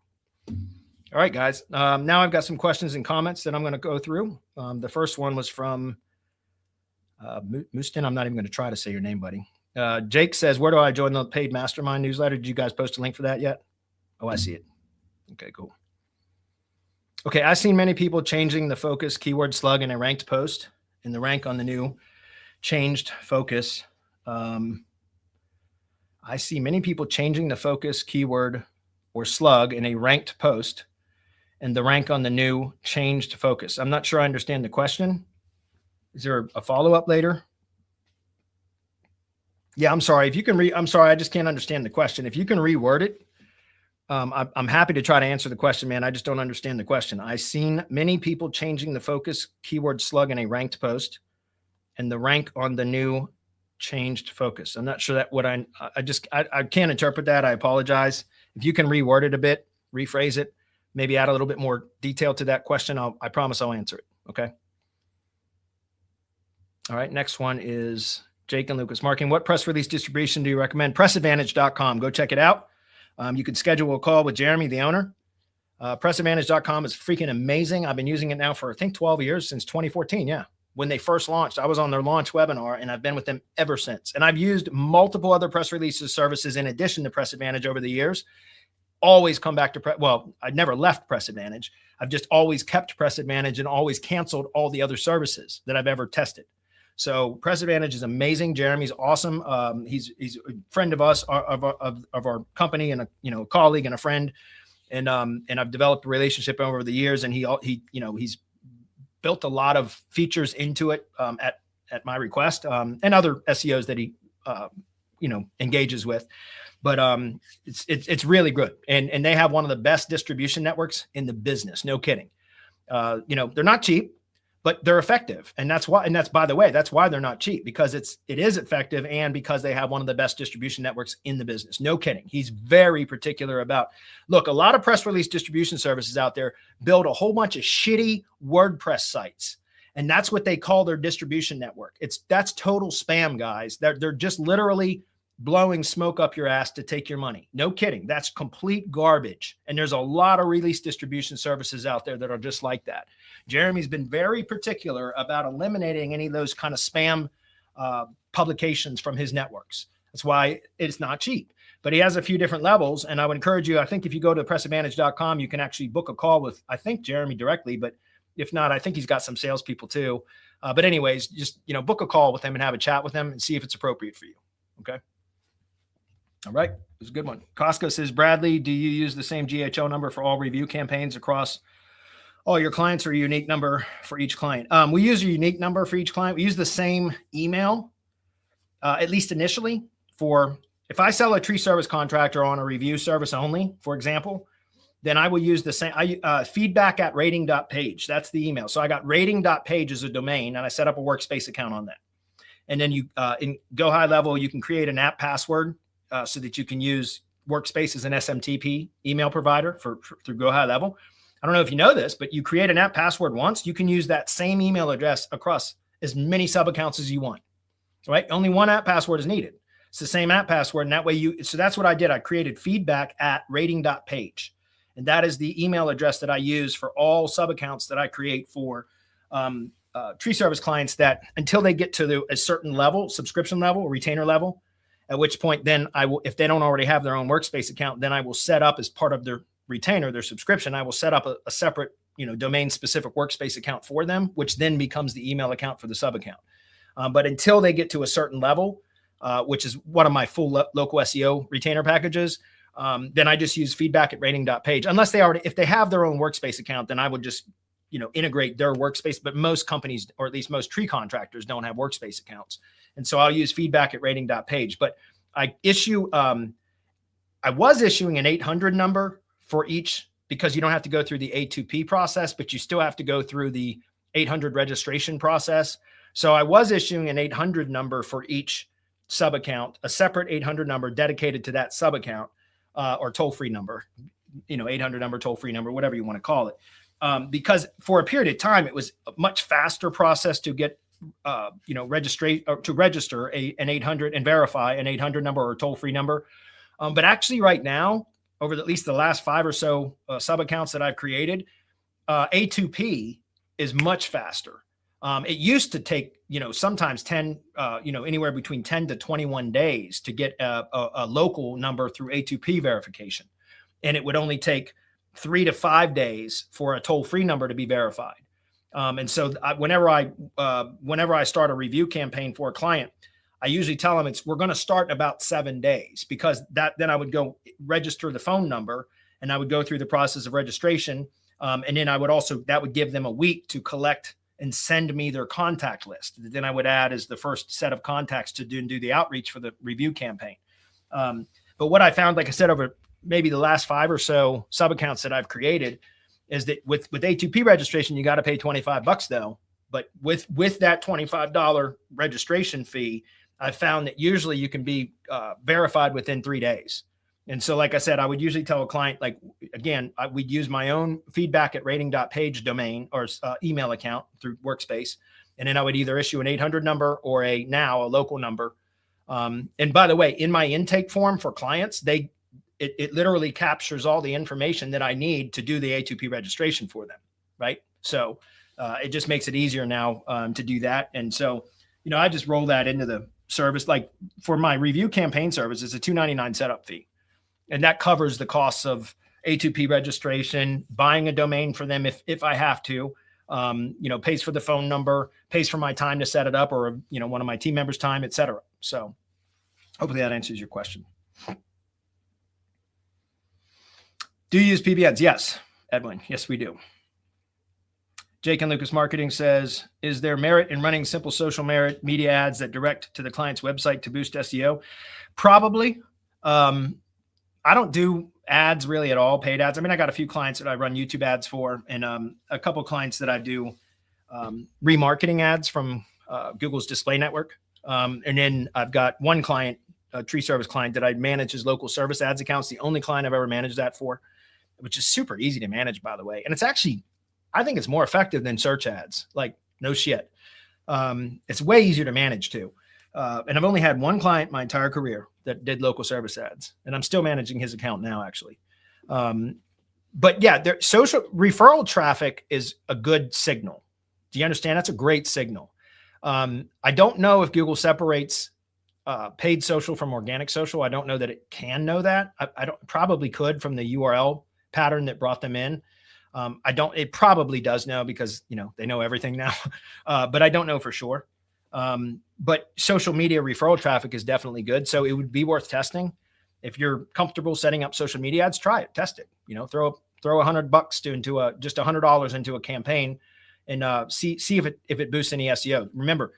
C: All right, guys. Now I've got some questions and comments that I'm going to go through. The first one was from Mustin. I'm not even going to try to say your name, buddy. Jake says, where do I join the paid mastermind newsletter? Did you guys post a link for that yet? Oh, I see it. Okay, cool. Okay, I've seen many people changing the focus keyword slug in a ranked post, and the rank on the new changed focus. I see many people changing the focus keyword or slug in a ranked post, and the rank on the new changed focus. I'm not sure I understand the question. Is there a follow-up later? Yeah, I'm sorry. If you can I'm sorry, I just can't understand the question. If you can reword it, I'm happy to try to answer the question, man. I just don't understand the question. I've seen many people changing the focus keyword slug in a ranked post, and the rank on the new changed focus. I'm not sure that what I can't interpret that. I apologize. If you can reword it a bit, rephrase it, maybe add a little bit more detail to that question, I promise I'll answer it. Okay. All right. Next one is Jake and Lucas Marking. What press release distribution do you recommend? Pressadvantage.com. Go check it out. You could schedule a call with Jeremy, the owner. Pressadvantage.com is freaking amazing. I've been using it now for, I think, 12 years, since 2014. Yeah. When they first launched, I was on their launch webinar, and I've been with them ever since. And I've used multiple other press releases services in addition to Press Advantage over the years. Always come back to I never left Press Advantage. I've just always kept Press Advantage and always canceled all the other services that I've ever tested. So Press Advantage is amazing. Jeremy's awesome. He's a friend of us, of our company, and a colleague and a friend. And I've developed a relationship over the years, and he's built a lot of features into it at my request, and other SEOs that he engages with. But it's really good, and they have one of the best distribution networks in the business. No kidding. They're not cheap, but they're effective, and that's why. And that's, by the way, that's why they're not cheap, because it is effective, and because they have one of the best distribution networks in the business. No kidding. He's very particular about. Look, a lot of press release distribution services out there build a whole bunch of shitty WordPress sites, and that's what they call their distribution network. That's total spam, guys. They're just literally blowing smoke up your ass to take your money. No kidding. That's complete garbage. And there's a lot of release distribution services out there that are just like that. Jeremy's been very particular about eliminating any of those kind of spam publications from his networks. That's why it's not cheap. But he has a few different levels. And I would encourage you, I think if you go to pressadvantage.com, you can actually book a call with, I think, Jeremy directly. But if not, I think he's got some salespeople too. But anyways, just, book a call with him and have a chat with him and see if it's appropriate for you. Okay. All right. It was a good one. Costco says, Bradley, do you use the same GHO number for all review campaigns across all your clients, or a unique number for each client? We use a unique number for each client. We use the same email, at least initially. For if I sell a tree service contractor on a review service only, for example, then I will use the same feedback at rating.page. That's the email. So I got rating.page as a domain, and I set up a workspace account on that. And then you in Go High Level, you can create an app password so that you can use Workspace as an SMTP email provider through Go High Level. I don't know if you know this, but you create an app password once, you can use that same email address across as many sub accounts as you want, right? Only one app password is needed. It's the same app password. And that way so that's what I did. I created feedback at rating.page. And that is the email address that I use for all sub accounts that I create for tree service clients, that until they get to a certain level, subscription level, retainer level, at which point then I will, if they don't already have their own workspace account, then I will set up as part of their retainer, their subscription, I will set up a separate, domain specific workspace account for them, which then becomes the email account for the sub account. But until they get to a certain level, which is one of my full local SEO retainer packages, then I just use feedback at rating.page. Unless if they have their own workspace account, then I would just, integrate their workspace. But most companies, or at least most tree contractors, don't have workspace accounts. And so I'll use feedback at rating.page. But I was issuing an 800 number for each, because you don't have to go through the A2P process, but you still have to go through the 800 registration process. So I was issuing an 800 number for each sub account, a separate 800 number dedicated to that sub account, or toll-free number, 800 number, toll-free number, whatever you want to call it. Because for a period of time, it was a much faster process to get, to register an 800 and verify an 800 number or a toll-free number. But actually right now, over at least the last 5 or so sub accounts that I've created, A2P is much faster. It used to take, sometimes 10, anywhere between 10 to 21 days to get a local number through A2P verification. And it would only take 3 to 5 days for a toll-free number to be verified. And so whenever I start a review campaign for a client, I usually tell them we're going to start in about 7 days, because then I would go register the phone number, and I would go through the process of registration. And then that would give them a week to collect and send me their contact list. Then I would add as the first set of contacts to do the outreach for the review campaign. But what I found, like I said, over maybe the last 5 or so sub accounts that I've created, is that with A2P registration, you got to pay $25 though. But with that $25 registration fee, I found that usually you can be verified within 3 days. And so, like I said, I would usually tell a client, we'd use my own feedback at rating.page domain or email account through Workspace. And then I would either issue an 800 number or a local number. And by the way, in my intake form for clients, it literally captures all the information that I need to do the A2P registration for them. Right. So it just makes it easier now to do that. And so, I just roll that into the service. Like for my review campaign service, it's a $299 setup fee. And that covers the costs of A2P registration, buying a domain for them if I have to, pays for the phone number, pays for my time to set it up, or, one of my team members' time, et cetera. So hopefully that answers your question. Do you use PBNs? Yes, Edwin. Yes, we do. Jake and Lucas Marketing says, is there merit in running simple social media ads that direct to the client's website to boost SEO? Probably. I don't do ads really at all, paid ads. I mean, I got a few clients that I run YouTube ads for, and a couple clients that I do remarketing ads from Google's display network. And then I've got one client, a tree service client, that I manage his local service ads accounts. The only client I've ever managed that for, which is super easy to manage, by the way. And it's actually, I think it's more effective than search ads. Like, no shit. It's way easier to manage too. And I've only had one client my entire career that did local service ads, and I'm still managing his account now, actually. But yeah, social referral traffic is a good signal. Do you understand? That's a great signal. I don't know if Google separates paid social from organic social. I don't know that it can know that. I probably could from the URL pattern that brought them in. It probably does know, because, they know everything now, but I don't know for sure. But social media referral traffic is definitely good. So it would be worth testing. If you're comfortable setting up social media ads, try it, test it, throw $100 just $100 into a campaign and see if it boosts any SEO. Remember,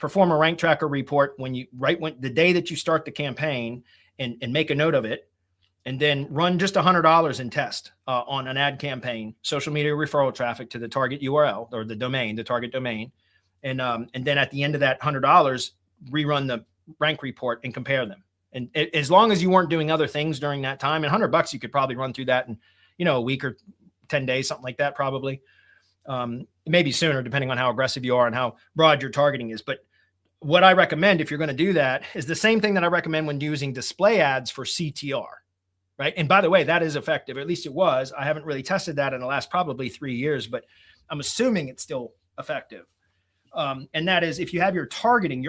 C: perform a rank tracker report when the day that you start the campaign, and make a note of it. and then run just $100 in test on an ad campaign, social media referral traffic to the target URL or the domain, the target domain. And then at the end of that $100, rerun the rank report and compare them. And as long as you weren't doing other things during that time, and $100, you could probably run through that in, a week or 10 days, something like that, probably. Maybe sooner, depending on how aggressive you are and how broad your targeting is. But what I recommend if you're going to do that is the same thing that I recommend when using display ads for CTR, right? And by the way, that is effective. At least it was. I haven't really tested that in the last probably 3 years, but I'm assuming it's still effective. And that is if you have your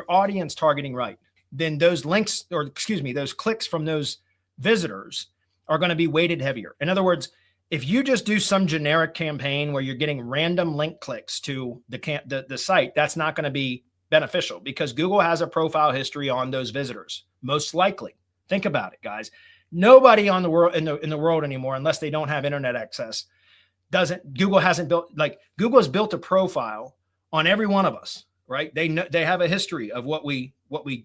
C: audience targeting right, then those links, or excuse me, those clicks from those visitors are going to be weighted heavier. In other words, if you just do some generic campaign where you're getting random link clicks to the site, that's not going to be beneficial because Google has a profile history on those visitors, most likely. Think about it, guys. Nobody on the world in the world anymore, unless they don't have internet access, Google has built a profile on every one of us, right? They have a history of what we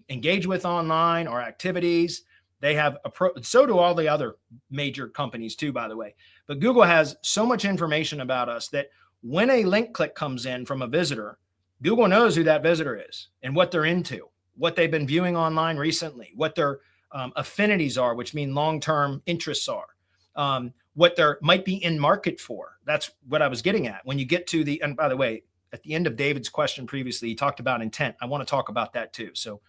C: engage with online, our activities. They have so do all the other major companies too, by the way. But Google has so much information about us that when a link click comes in from a visitor, Google knows who that visitor is and what they're into, what they've been viewing online recently, what their affinities are, which mean long-term interests are, what they might be in market for. That's what I was getting at. When you get to and by the way, at the end of David's question previously, he talked about intent. I want to talk about that too. So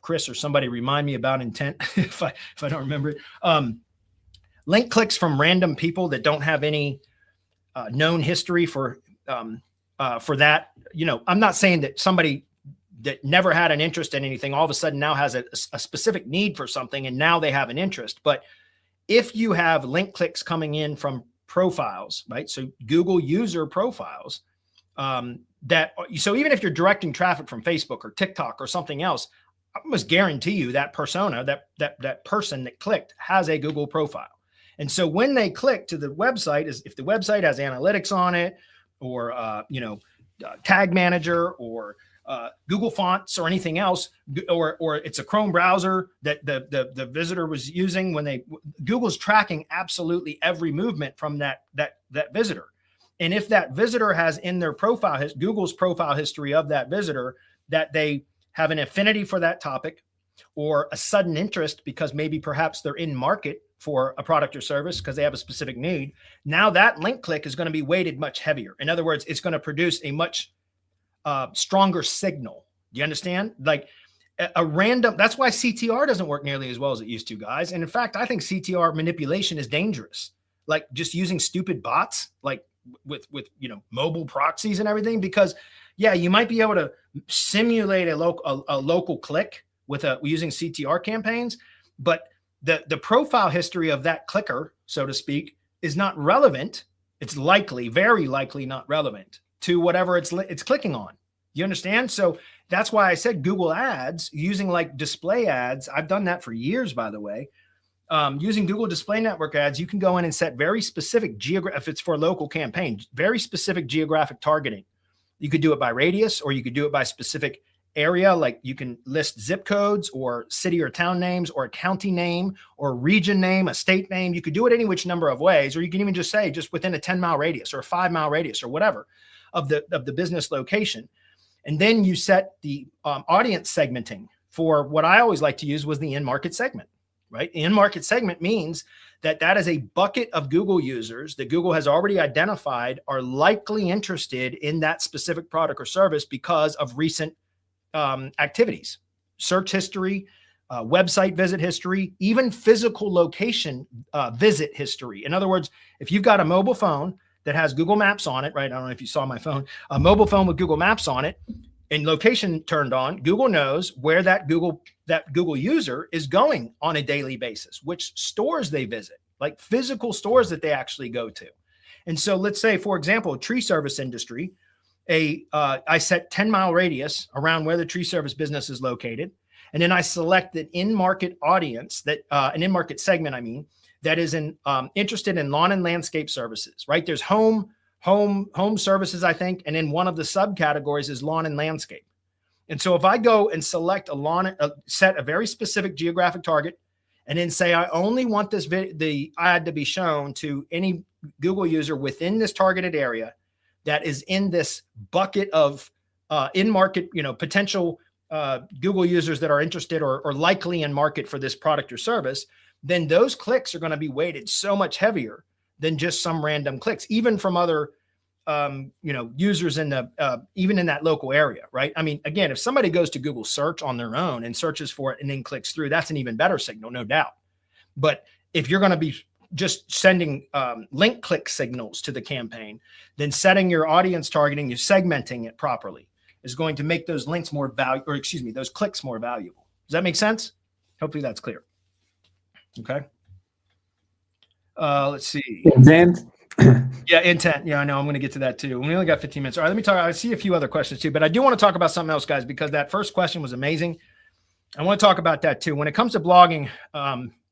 C: Chris or somebody remind me about intent if I don't remember it. Link clicks from random people that don't have any known history for that. I'm not saying that somebody that never had an interest in anything all of a sudden now has a specific need for something and now they have an interest. But if you have link clicks coming in from profiles, right? So Google user profiles, so even if you're directing traffic from Facebook or TikTok or something else, I must guarantee you that persona, that person that clicked has a Google profile. And so when they click to the website, if the website has analytics on it or, tag manager or Google Fonts or anything else, or it's a Chrome browser that the visitor was using Google's tracking absolutely every movement from that visitor. And if that visitor has in their profile, Google's profile history of that visitor, that they have an affinity for that topic or a sudden interest because maybe perhaps they're in market for a product or service because they have a specific need. Now that link click is going to be weighted much heavier. In other words, it's going to produce a much stronger signal. Do you understand? Like a random, that's why CTR doesn't work nearly as well as it used to, guys. And in fact, I think CTR manipulation is dangerous. Like just using stupid bots, like with mobile proxies and everything, because yeah, you might be able to simulate a local click using CTR campaigns, but the profile history of that clicker, so to speak, is not relevant. It's very likely not relevant to whatever it's clicking on. You understand? So that's why I said Google Ads, using like display ads. I've done that for years, by the way. Using Google Display Network ads, you can go in and set very specific if it's for a local campaign, very specific geographic targeting. You could do it by radius, or you could do it by specific area. Like you can list zip codes or city or town names or a county name or region name, a state name. You could do it any which number of ways, or you can even just say just within a 10-mile radius or a 5-mile radius or whatever of the business location. And then you set the audience segmenting for what I always like to use was the in-market segment, right? The in-market segment means that is a bucket of Google users that Google has already identified are likely interested in that specific product or service because of recent activities, search history, website visit history, even physical location visit history. In other words, if you've got a mobile phone that has Google Maps on it, right? I don't know if you saw my phone, a mobile phone with Google Maps on it and location turned on, Google knows where that Google user is going on a daily basis, which stores they visit, like physical stores that they actually go to. And so let's say, for example, tree service industry, I set 10-mile radius around where the tree service business is located. And then I select an in-market audience an in-market segment, that is interested in lawn and landscape services, right? There's home services, I think. And then one of the subcategories is lawn and landscape. And so if I go and select set a very specific geographic target, and then say, I only want this the ad to be shown to any Google user within this targeted area that is in this bucket of in-market, potential Google users that are interested or likely in market for this product or service, then those clicks are going to be weighted so much heavier than just some random clicks, even from other users in the even in that local area, right? I mean, again, if somebody goes to Google search on their own and searches for it and then clicks through, that's an even better signal, no doubt. But if you're going to be just sending link click signals to the campaign, then setting your audience targeting, you're segmenting it properly, is going to make those links more valuable, or excuse me, those clicks more valuable. Does that make sense? Hopefully that's clear. Okay. Let's see.
B: Intent.
C: Yeah, intent. Yeah, I know. I'm going to get to that too. We only got 15 minutes. All right, let me talk. I see a few other questions too, but I do want to talk about something else, guys, because that first question was amazing. I want to talk about that too. When it comes to blogging,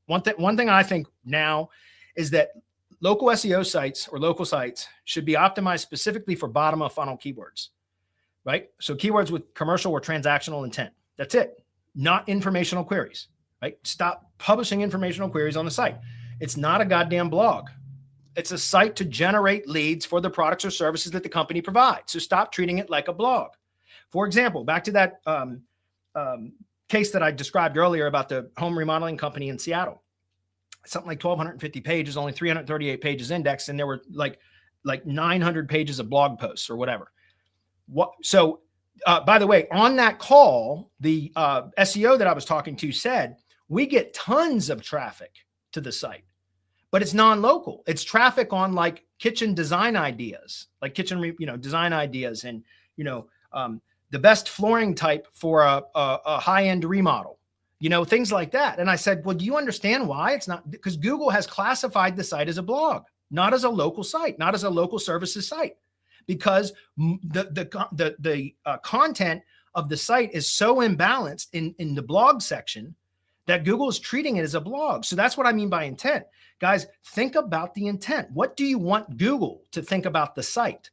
C: one thing I think now is that local SEO sites or local sites should be optimized specifically for bottom of funnel keywords, right? So keywords with commercial or transactional intent. That's it. Not informational queries, right? Stop publishing informational queries on the site. It's not a goddamn blog. It's a site to generate leads for the products or services that the company provides. So stop treating it like a blog. For example, back to that case that I described earlier about the home remodeling company in Seattle. Something like 1,250 pages, only 338 pages indexed, and there were like 900 pages of blog posts or whatever. So, by the way, on that call, the SEO that I was talking to said, we get tons of traffic to the site, but it's non-local. It's traffic on like kitchen design ideas, like kitchen, design ideas, and, the best flooring type for a high-end remodel. Things like that. And I said, well, do you understand why? It's not because Google has classified the site as a blog, not as a local site, not as a local services site, because the content of the site is so imbalanced in the blog section that Google is treating it as a blog. So that's what I mean by intent. Guys, think about the intent. What do you want Google to think about the site?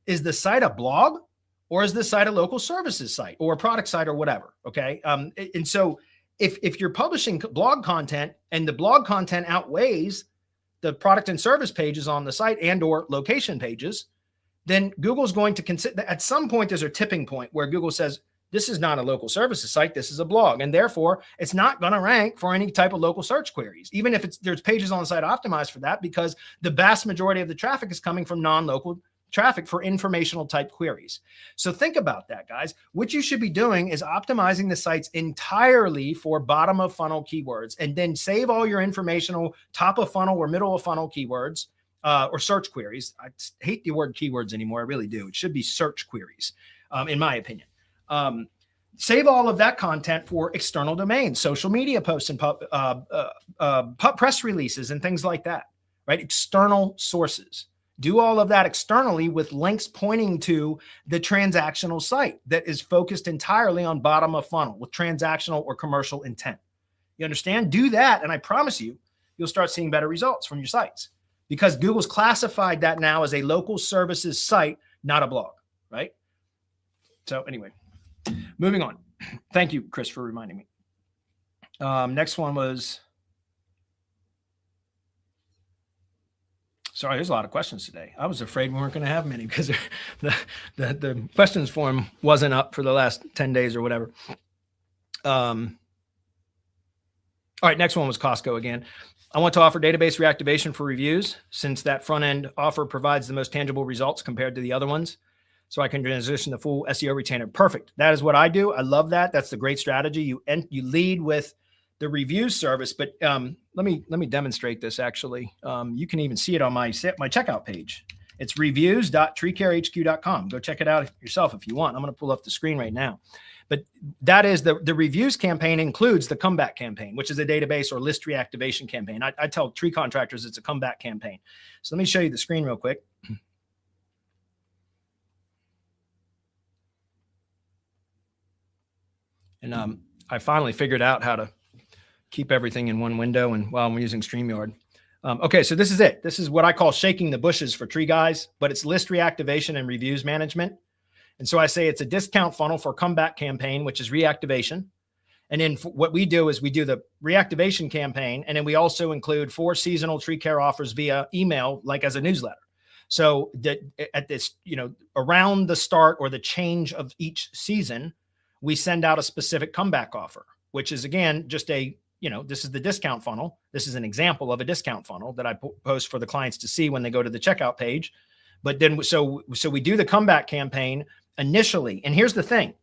C: Is the site a blog, or is the site a local services site or a product site or whatever? Okay. And so if you're publishing blog content and the blog content outweighs the product and service pages on the site and or location pages, then Google's going to consider, at some point, there's a tipping point where Google says, this is not a local services site, this is a blog. And therefore it's not going to rank for any type of local search queries, even if there's pages on the site optimized for that, because the vast majority of the traffic is coming from non-local traffic for informational type queries. So think about that, guys. What you should be doing is optimizing the sites entirely for bottom of funnel keywords, and then save all your informational top of funnel or middle of funnel keywords or search queries. I hate the word keywords anymore. I really do. It should be search queries, in my opinion. Save all of that content for external domains, social media posts, and press releases and things like that, right? External sources. Do all of that externally with links pointing to the transactional site that is focused entirely on bottom of funnel with transactional or commercial intent. You understand? Do that, and I promise you, you'll start seeing better results from your sites, because Google's classified that now as a local services site, not a blog, right? So anyway, moving on. Thank you, Chris, for reminding me. Next one was... Sorry, there's a lot of questions today. I was afraid we weren't going to have many because the questions form wasn't up for the last 10 days or whatever. All right, next one was Costco again. I want to offer database reactivation for reviews, since that front end offer provides the most tangible results compared to the other ones. So I can transition the full SEO retainer. Perfect. That is what I do. I love that. That's the great strategy. You lead with the review service, but let me demonstrate this. Actually, you can even see it on my checkout page. It's reviews.treecarehq.com. Go check it out yourself if you want. I'm going to pull up the screen right now. But that is the reviews campaign includes the comeback campaign, which is a database or list reactivation campaign. I tell tree contractors it's a comeback campaign. So let me show you the screen real quick. And I finally figured out how to keep everything in one window, and while I'm using StreamYard. Okay, so this is it. This is what I call shaking the bushes for tree guys, but it's list reactivation and reviews management. And so I say it's a discount funnel for comeback campaign, which is reactivation. And then what we do is we do the reactivation campaign. And then we also include 4 seasonal tree care offers via email, like as a newsletter. So that at this, around the start or the change of each season, we send out a specific comeback offer, which is again, just this is the discount funnel. This is an example of a discount funnel that I post for the clients to see when they go to the checkout page. But then, so we do the comeback campaign initially. And here's the thing.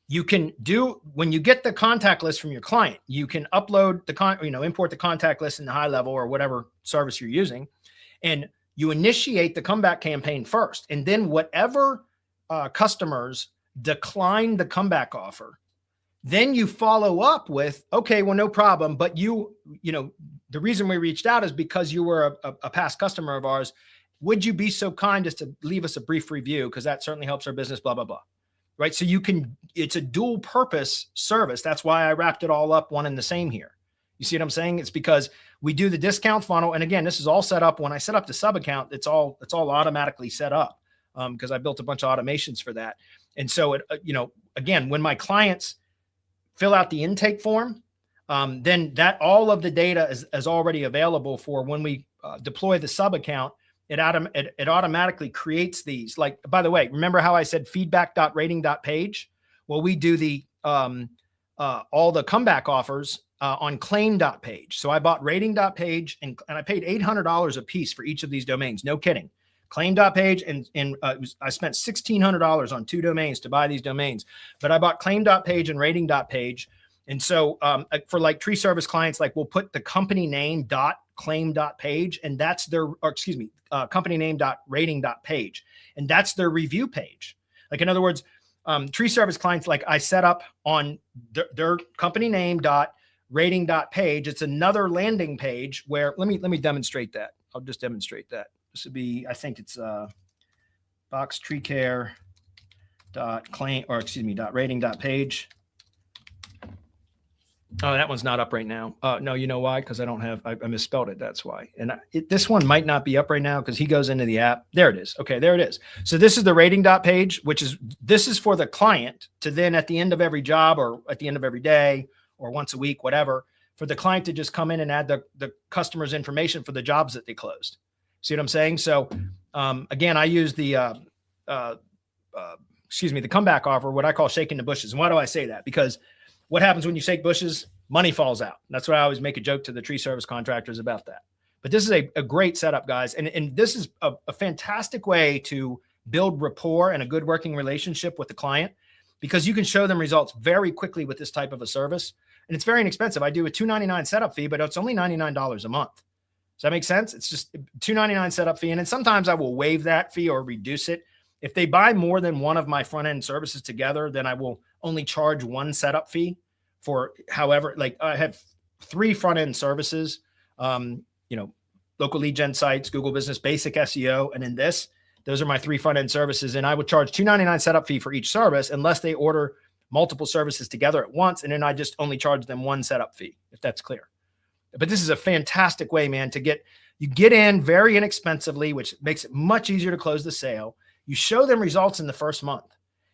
C: You can do, when you get the contact list from your client, you can upload import the contact list in the high level or whatever service you're using. And you initiate the comeback campaign first. And then whatever customers decline the comeback offer, then you follow up with, okay, well, no problem. But the reason we reached out is because you were a past customer of ours. Would you be so kind as to leave us a brief review? Because that certainly helps our business, blah, blah, blah. Right. So it's a dual purpose service. That's why I wrapped it all up one and the same here. You see what I'm saying? It's because we do the discount funnel. And again, this is all set up. When I set up the sub account, it's all automatically set up because I built a bunch of automations for that. And so, again, when my clients fill out the intake form, then that all of the data is already available for when we deploy the sub account. It automatically creates these. Like, by the way, remember how I said feedback.rating.page? Well, we do the all the comeback offers on claim.page. So I bought rating.page and I paid $800 a piece for each of these domains. No kidding. Claim.page and I spent $1,600 on 2 domains to buy these domains, but I bought claim.page and rating.page. And so for like tree service clients, like we'll put the company name .claim.page and that's their, company name .rating.page. And that's their review page. Like, in other words, tree service clients, like I set up on their company name .rating.page. It's another landing page where, let me demonstrate that. I'll just demonstrate that. This would be, I think it's box tree care .rating.page. Oh, that one's not up right now. No, you know why? Because I misspelled it. That's why. And this one might not be up right now because he goes into the app. There it is. Okay, there it is. So this is the rating.page, this is for the client to then at the end of every job or at the end of every day or once a week, whatever, for the client to just come in and add the customer's information for the jobs that they closed. See what I'm saying? So again, I use the comeback offer, what I call shaking the bushes. And why do I say that? Because what happens when you shake bushes? Money falls out. That's why I always make a joke to the tree service contractors about that. But this is a great setup, guys. And this is a fantastic way to build rapport and a good working relationship with the client because you can show them results very quickly with this type of a service. And it's very inexpensive. I do a $2.99 setup fee, but it's only $99 a month. Does that make sense? It's just $2.99 setup fee. And then sometimes I will waive that fee or reduce it. If they buy more than one of my front-end services together, then I will only charge one setup fee for however, like I have 3 front-end services, local lead gen sites, Google Business, basic SEO, and then those are my 3 front-end services. And I would charge $2.99 setup fee for each service unless they order multiple services together at once. And then I just only charge them one setup fee, if that's clear. But this is a fantastic way, man, you get in very inexpensively, which makes it much easier to close the sale. You show them results in the first month.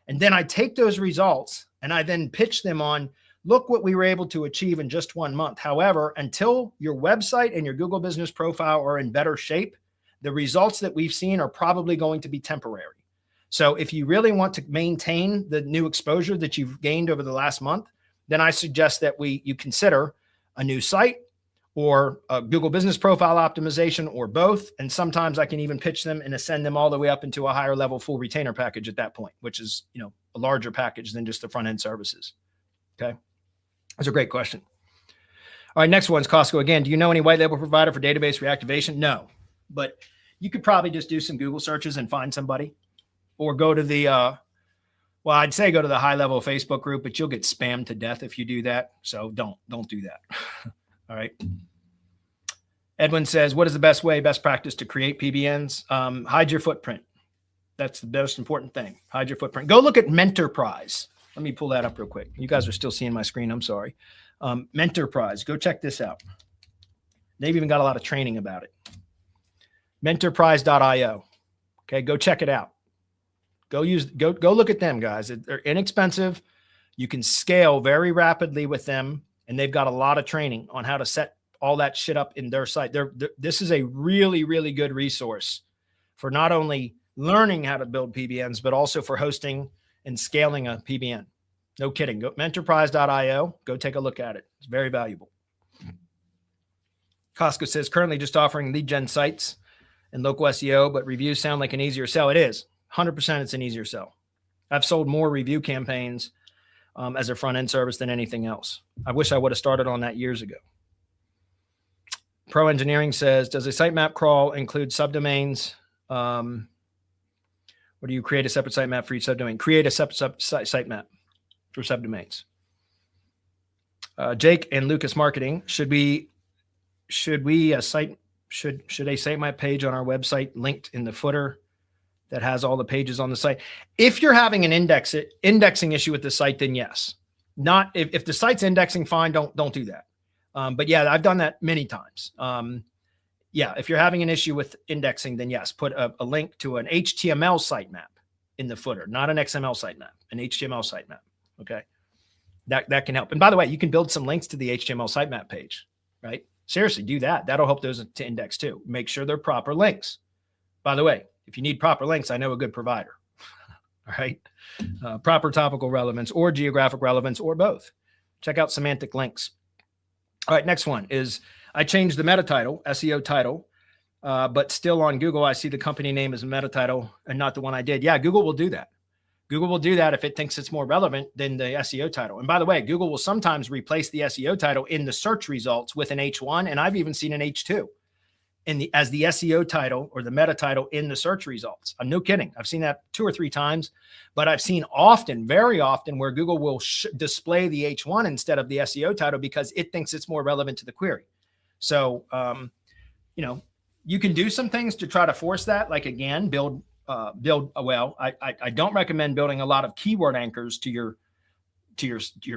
C: And then I take those results and I then pitch them on, look what we were able to achieve in just 1 month. However, until your website and your Google Business Profile are in better shape, the results that we've seen are probably going to be temporary. So if you really want to maintain the new exposure that you've gained over the last month, then I suggest that you consider a new site or a Google Business Profile optimization or both. And sometimes I can even pitch them and ascend them all the way up into a higher level full retainer package at that point, which is, a larger package than just the front end services. Okay. That's a great question. All right. Next one's Costco again. Do you know any white label provider for database reactivation? No, but you could probably just do some Google searches and find somebody or go to the, I'd say go to the high level Facebook group, but you'll get spammed to death if you do that. So don't do that. All right. Edwin says, what is the best practice to create PBNs? Hide your footprint. That's the most important thing. Hide your footprint. Go look at Mentorprise. Let me pull that up real quick. You guys are still seeing my screen. I'm sorry. Mentorprise. Go check this out. They've even got a lot of training about it. Mentorprise.io. Okay. Go check it out. Go look at them, guys. They're inexpensive. You can scale very rapidly with them, and they've got a lot of training on how to set all that shit up in their site. This is a really, really good resource for not only learning how to build PBNs, but also for hosting and scaling a PBN. No kidding. Go mentorprise.io. Go take a look at it. It's very valuable. Costco says currently just offering lead gen sites and local SEO, but reviews sound like an easier sell. It is 100%. It's an easier sell. I've sold more review campaigns as a front end service than anything else. I wish I would have started on that years ago. Pro Engineering says, does a sitemap crawl include subdomains? Or do you create a separate sitemap for each subdomain? Create a separate sitemap for subdomains. Jake and Lucas Marketing, should a sitemap page on our website linked in the footer that has all the pages on the site? If you're having an indexing issue with the site, then yes. Not if the site's indexing fine, don't do that. But yeah, I've done that many times. Yeah, if you're having an issue with indexing, then yes, put a link to an HTML sitemap in the footer, not an XML sitemap, an HTML sitemap. Okay, that can help. And by the way, you can build some links to the HTML sitemap page, right? Seriously, do that. That'll help those to index too. Make sure they're proper links. By the way, if you need proper links, I know a good provider. All right, proper topical relevance or geographic relevance or both. Check out Semantic Links. All right, next one is I changed the meta title, SEO title, but still on Google, I see the company name as a meta title and not the one I did. Yeah, Google will do that. Google will do that if it thinks it's more relevant than the SEO title. And by the way, Google will sometimes replace the SEO title in the search results with an H1, and I've even seen an H2 as the SEO title or the meta title in the search results. I'm no kidding. I've seen that 2 or 3 times, but I've seen very often where Google will display the H1 instead of the SEO title because it thinks it's more relevant to the query. So, you can do some things to try to force that. Like again, I don't recommend building a lot of keyword anchors to your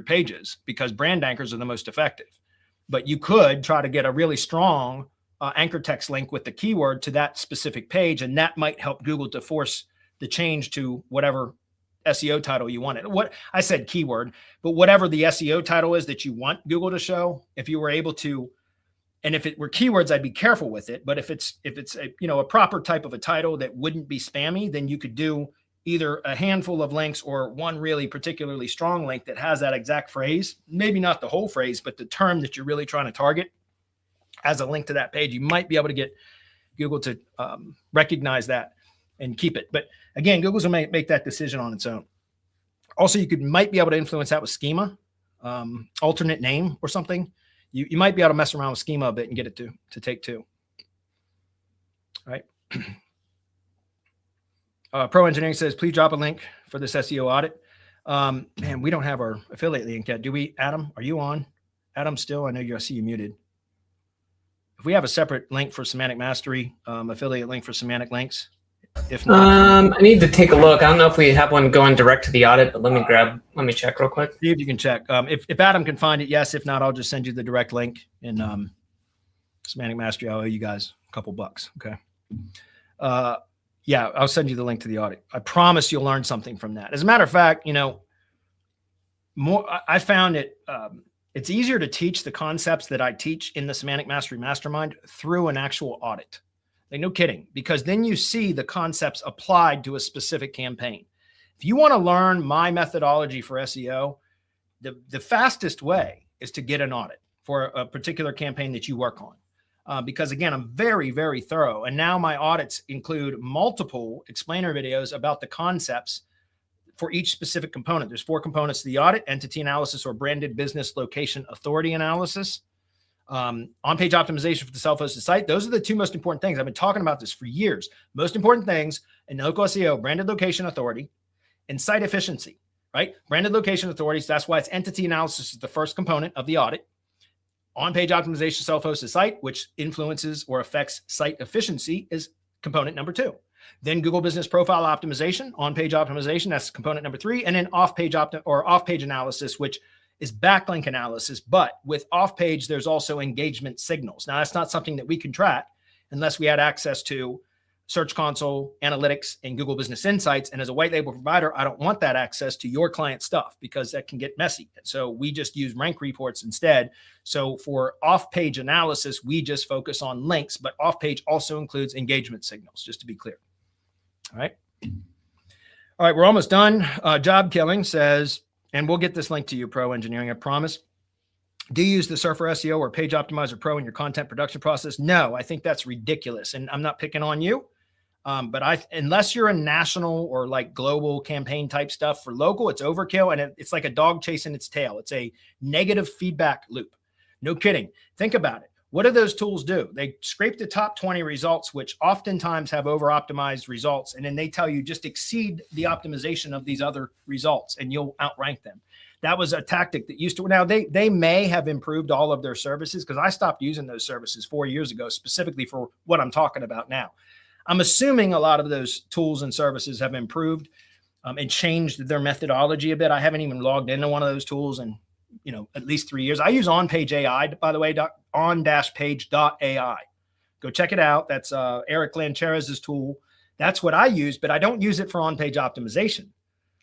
C: pages because brand anchors are the most effective, but you could try to get a really strong anchor text link with the keyword to that specific page. And that might help Google to force the change to whatever SEO title you wanted. What I said keyword, but whatever the SEO title is that you want Google to show, if you were able to, and if it were keywords, I'd be careful with it. But if it's a proper type of a title that wouldn't be spammy, then you could do either a handful of links or one really particularly strong link that has that exact phrase, maybe not the whole phrase, but the term that you're really trying to target as a link to that page. You might be able to get Google to recognize that and keep it. But again, Google's gonna make that decision on its own. Also, you might be able to influence that with schema, alternate name or something. You might be able to mess around with schema a bit and get it to take 2. All right. Pro Engineering says, please drop a link for this SEO audit. Man, we don't have our affiliate link yet. Do we, Adam? Are you on? Adam still? I know I see you muted. If we have a separate link for Semantic Mastery, affiliate link for Semantic Links. If not,
A: I need to take a look. I don't know if we have one going direct to the audit, but let me check real quick.
C: See if you can check. If Adam can find it, yes. If not, I'll just send you the direct link in Semantic Mastery. I'll owe you guys a couple bucks. Okay. Yeah, I'll send you the link to the audit. I promise you'll learn something from that. As a matter of fact, I found it. It's easier to teach the concepts that I teach in the Semantic Mastery Mastermind through an actual audit. Like, no kidding, because then you see the concepts applied to a specific campaign. If you want to learn my methodology for SEO, the fastest way is to get an audit for a particular campaign that you work on. Because again, I'm very, very thorough. And now my audits include multiple explainer videos about the concepts for each specific component. There's 4 components to the audit: entity analysis or branded business location authority analysis, on-page optimization for the self-hosted site. Those are the 2 most important things. I've been talking about this for years. Most important things in local SEO: branded location authority and site efficiency, right? Branded location authorities. That's why it's entity analysis is the first component of the audit. On-page optimization, self-hosted site, which influences or affects site efficiency, is component number 2. Then Google Business Profile Optimization, on-page optimization, that's component number 3. And then off-page analysis, which is backlink analysis. But with off-page, there's also engagement signals. Now, that's not something that we can track unless we had access to Search Console, Analytics, and Google Business Insights. And as a white label provider, I don't want that access to your client stuff because that can get messy. And so we just use rank reports instead. So for off-page analysis, we just focus on links, but off-page also includes engagement signals, just to be clear. All right. All right, we're almost done. Job Killing says, and we'll get this link to you, Pro Engineering, I promise. Do you use the Surfer SEO or Page Optimizer Pro in your content production process? No, I think that's ridiculous. And I'm not picking on you. But unless you're a national or like global campaign type stuff, for local, it's overkill. And it's like a dog chasing its tail. It's a negative feedback loop. No kidding. Think about it. What do those tools do? They scrape the top 20 results, which oftentimes have over-optimized results. And then they tell you just exceed the optimization of these other results and you'll outrank them. That was a tactic that used to, now they may have improved all of their services because I stopped using those services 4 years ago, specifically for what I'm talking about now. I'm assuming a lot of those tools and services have improved and changed their methodology a bit. I haven't even logged into one of those tools in, at least 3 years. I use On-Page AI, by the way, on-page.ai. Go check it out. That's Eric Lancheraz's tool. That's what I use, but I don't use it for on-page optimization.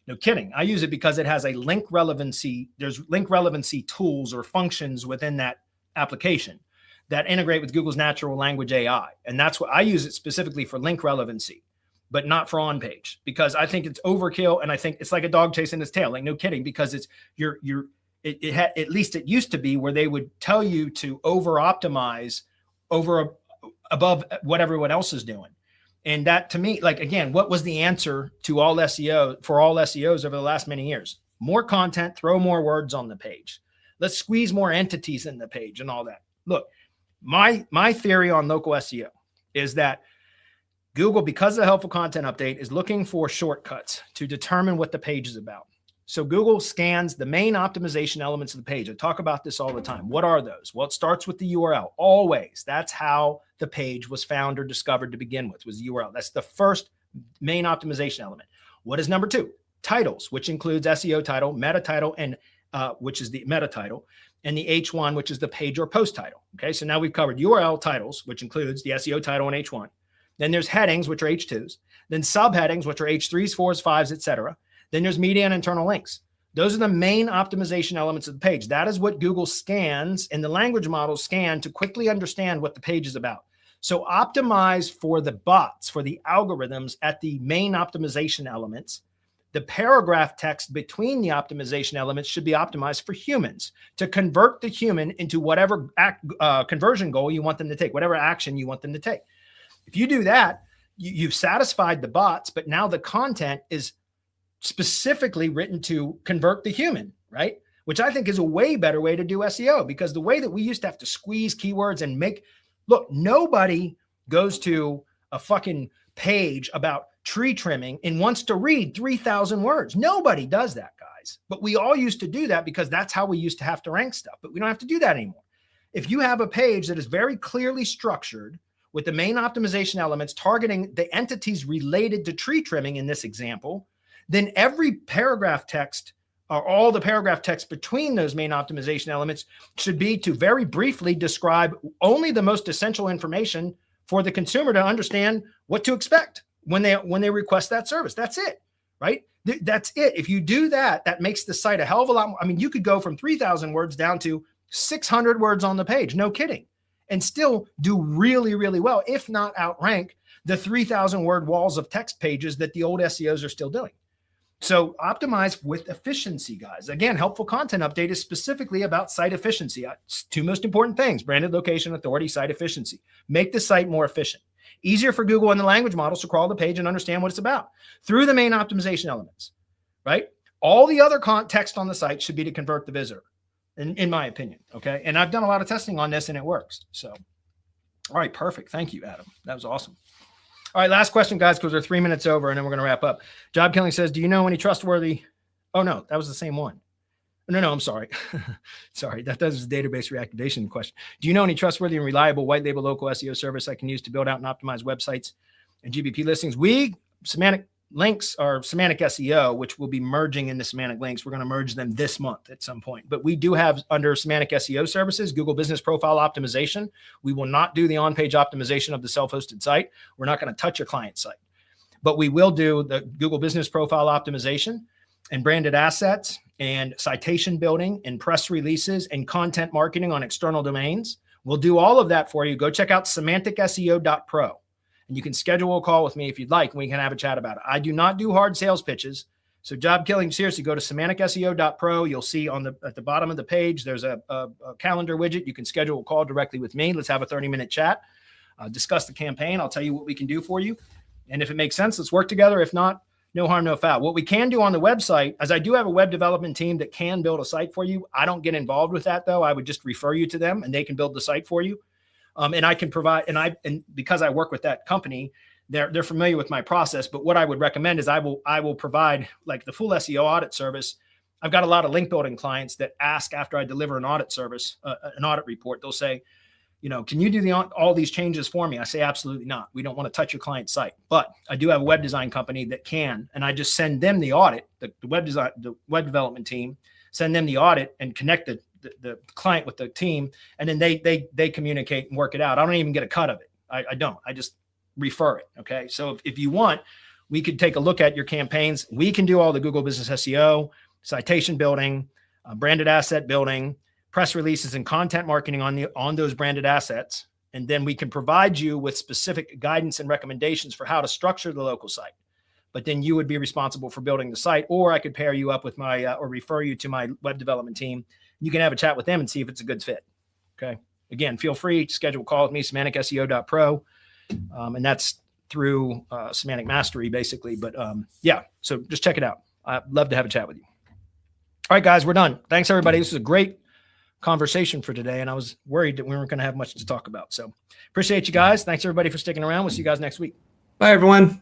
C: No kidding. I use it because it has a link relevancy. There's link relevancy tools or functions within that application that integrate with Google's natural language AI. And that's what I use it specifically for link relevancy, but not for on page, because I think it's overkill. And I think it's like a dog chasing its tail. Like, no kidding, because it's at least it used to be where they would tell you to over optimize above what everyone else is doing. And that, to me, like, again, what was the answer to all SEO for all SEOs over the last many years? More content, throw more words on the page. Let's squeeze more entities in the page and all that. Look, my theory on local SEO is that Google, because of the helpful content update, is looking for shortcuts to determine what the page is about. So Google scans the main optimization elements of the page. I talk about this all the time. What are those? Well, it starts with the URL, always. That's how the page was found or discovered to begin with, was the URL. That's the first main optimization element. What is number two? Titles, which includes SEO title, meta title, and which is the meta title, and the H1, which is the page or post title. Okay, so now we've covered URL titles, which includes the SEO title and H1. Then there's headings, which are H2s. Then subheadings, which are H3s, 4s, 5s, etc. Then there's media and internal links. Those are the main optimization elements of the page. That is what Google scans and the language models scan to quickly understand what the page is about. So optimize for the bots, for the algorithms at the main optimization elements. The paragraph text between the optimization elements should be optimized for humans to convert the human into whatever conversion goal you want them to take, whatever action you want them to take. If you do that, you've satisfied the bots, but now the content is specifically written to convert the human, right? Which I think is a way better way to do SEO, because the way that we used to have to squeeze keywords and look, nobody goes to a fucking page about tree trimming and wants to read 3,000 words. Nobody does that, guys. But we all used to do that because that's how we used to have to rank stuff, but we don't have to do that anymore. If you have a page that is very clearly structured with the main optimization elements targeting the entities related to tree trimming in this example, then every paragraph text or all the paragraph text between those main optimization elements should be to very briefly describe only the most essential information for the consumer to understand what to expect when they request that service. That's it, right? That's it. If you do that, that makes the site a hell of a lot more. I mean, you could go from 3,000 words down to 600 words on the page, no kidding, and still do really, really well, if not outrank the 3,000 word walls of text pages that the old SEOs are still doing. So optimize with efficiency, guys. Again, helpful content update is specifically about site efficiency. It's two most important things: branded location authority, site efficiency. Make the site more efficient. Easier for Google and the language models to crawl the page and understand what it's about through the main optimization elements, right? All the other text on the site should be to convert the visitor, in my opinion, okay? And I've done a lot of testing on this and it works. So, all right, perfect. Thank you, Adam. That was awesome. All right, last question, guys, because we're 3 minutes over and then we're going to wrap up. Job Killing says, do you know any trustworthy? Oh, no, that was the same one. No, I'm sorry. Sorry, that was a database reactivation question. Do you know any trustworthy and reliable white label local SEO service I can use to build out and optimize websites and GBP listings? Semantic links are semantic SEO, which will be merging into semantic links. We're going to merge them this month at some point. But we do have under semantic SEO services, Google Business Profile Optimization. We will not do the on-page optimization of the self-hosted site. We're not going to touch your client site, but we will do the Google Business Profile Optimization and branded assets and citation building and press releases and content marketing on external domains. We'll do all of that for you. Go check out semanticseo.pro. And you can schedule a call with me if you'd like, and we can have a chat about it. I do not do hard sales pitches. So job killing, seriously, go to semanticseo.pro. You'll see at the bottom of the page, there's a calendar widget. You can schedule a call directly with me. Let's have a 30-minute chat, discuss the campaign. I'll tell you what we can do for you. And if it makes sense, let's work together. If not, no harm, no foul. What we can do on the website, as I do have a web development team that can build a site for you. I don't get involved with that, though. I would just refer you to them, and they can build the site for you. And I can provide, and because I work with that company, they're familiar with my process. But what I would recommend is I will provide like the full SEO audit service. I've got a lot of link building clients that ask after I deliver an audit service, an audit report. They'll say, can you do all these changes for me? I say, absolutely not. We don't want to touch your client's site, but I do have a web design company that can, and I just send them the audit, the web development team, send them the audit and connect the client with the team. And then they communicate and work it out. I don't even get a cut of it. I don't, I just refer it. Okay. So if you want, we could take a look at your campaigns. We can do all the Google Business SEO, citation building, branded asset building, press releases and content marketing on those branded assets. And then we can provide you with specific guidance and recommendations for how to structure the local site. But then you would be responsible for building the site, or I could pair you up with or refer you to my web development team. You can have a chat with them and see if it's a good fit. Okay. Again, feel free to schedule a call with me, semanticseo.pro. And that's through Semantic Mastery, basically. But yeah, so just check it out. I'd love to have a chat with you. All right, guys, we're done. Thanks, everybody. This is a great conversation for today, and I was worried that we weren't going to have much to talk about. So appreciate you guys. Thanks, everybody, for sticking around. We'll see you guys next week.
A: Bye, everyone.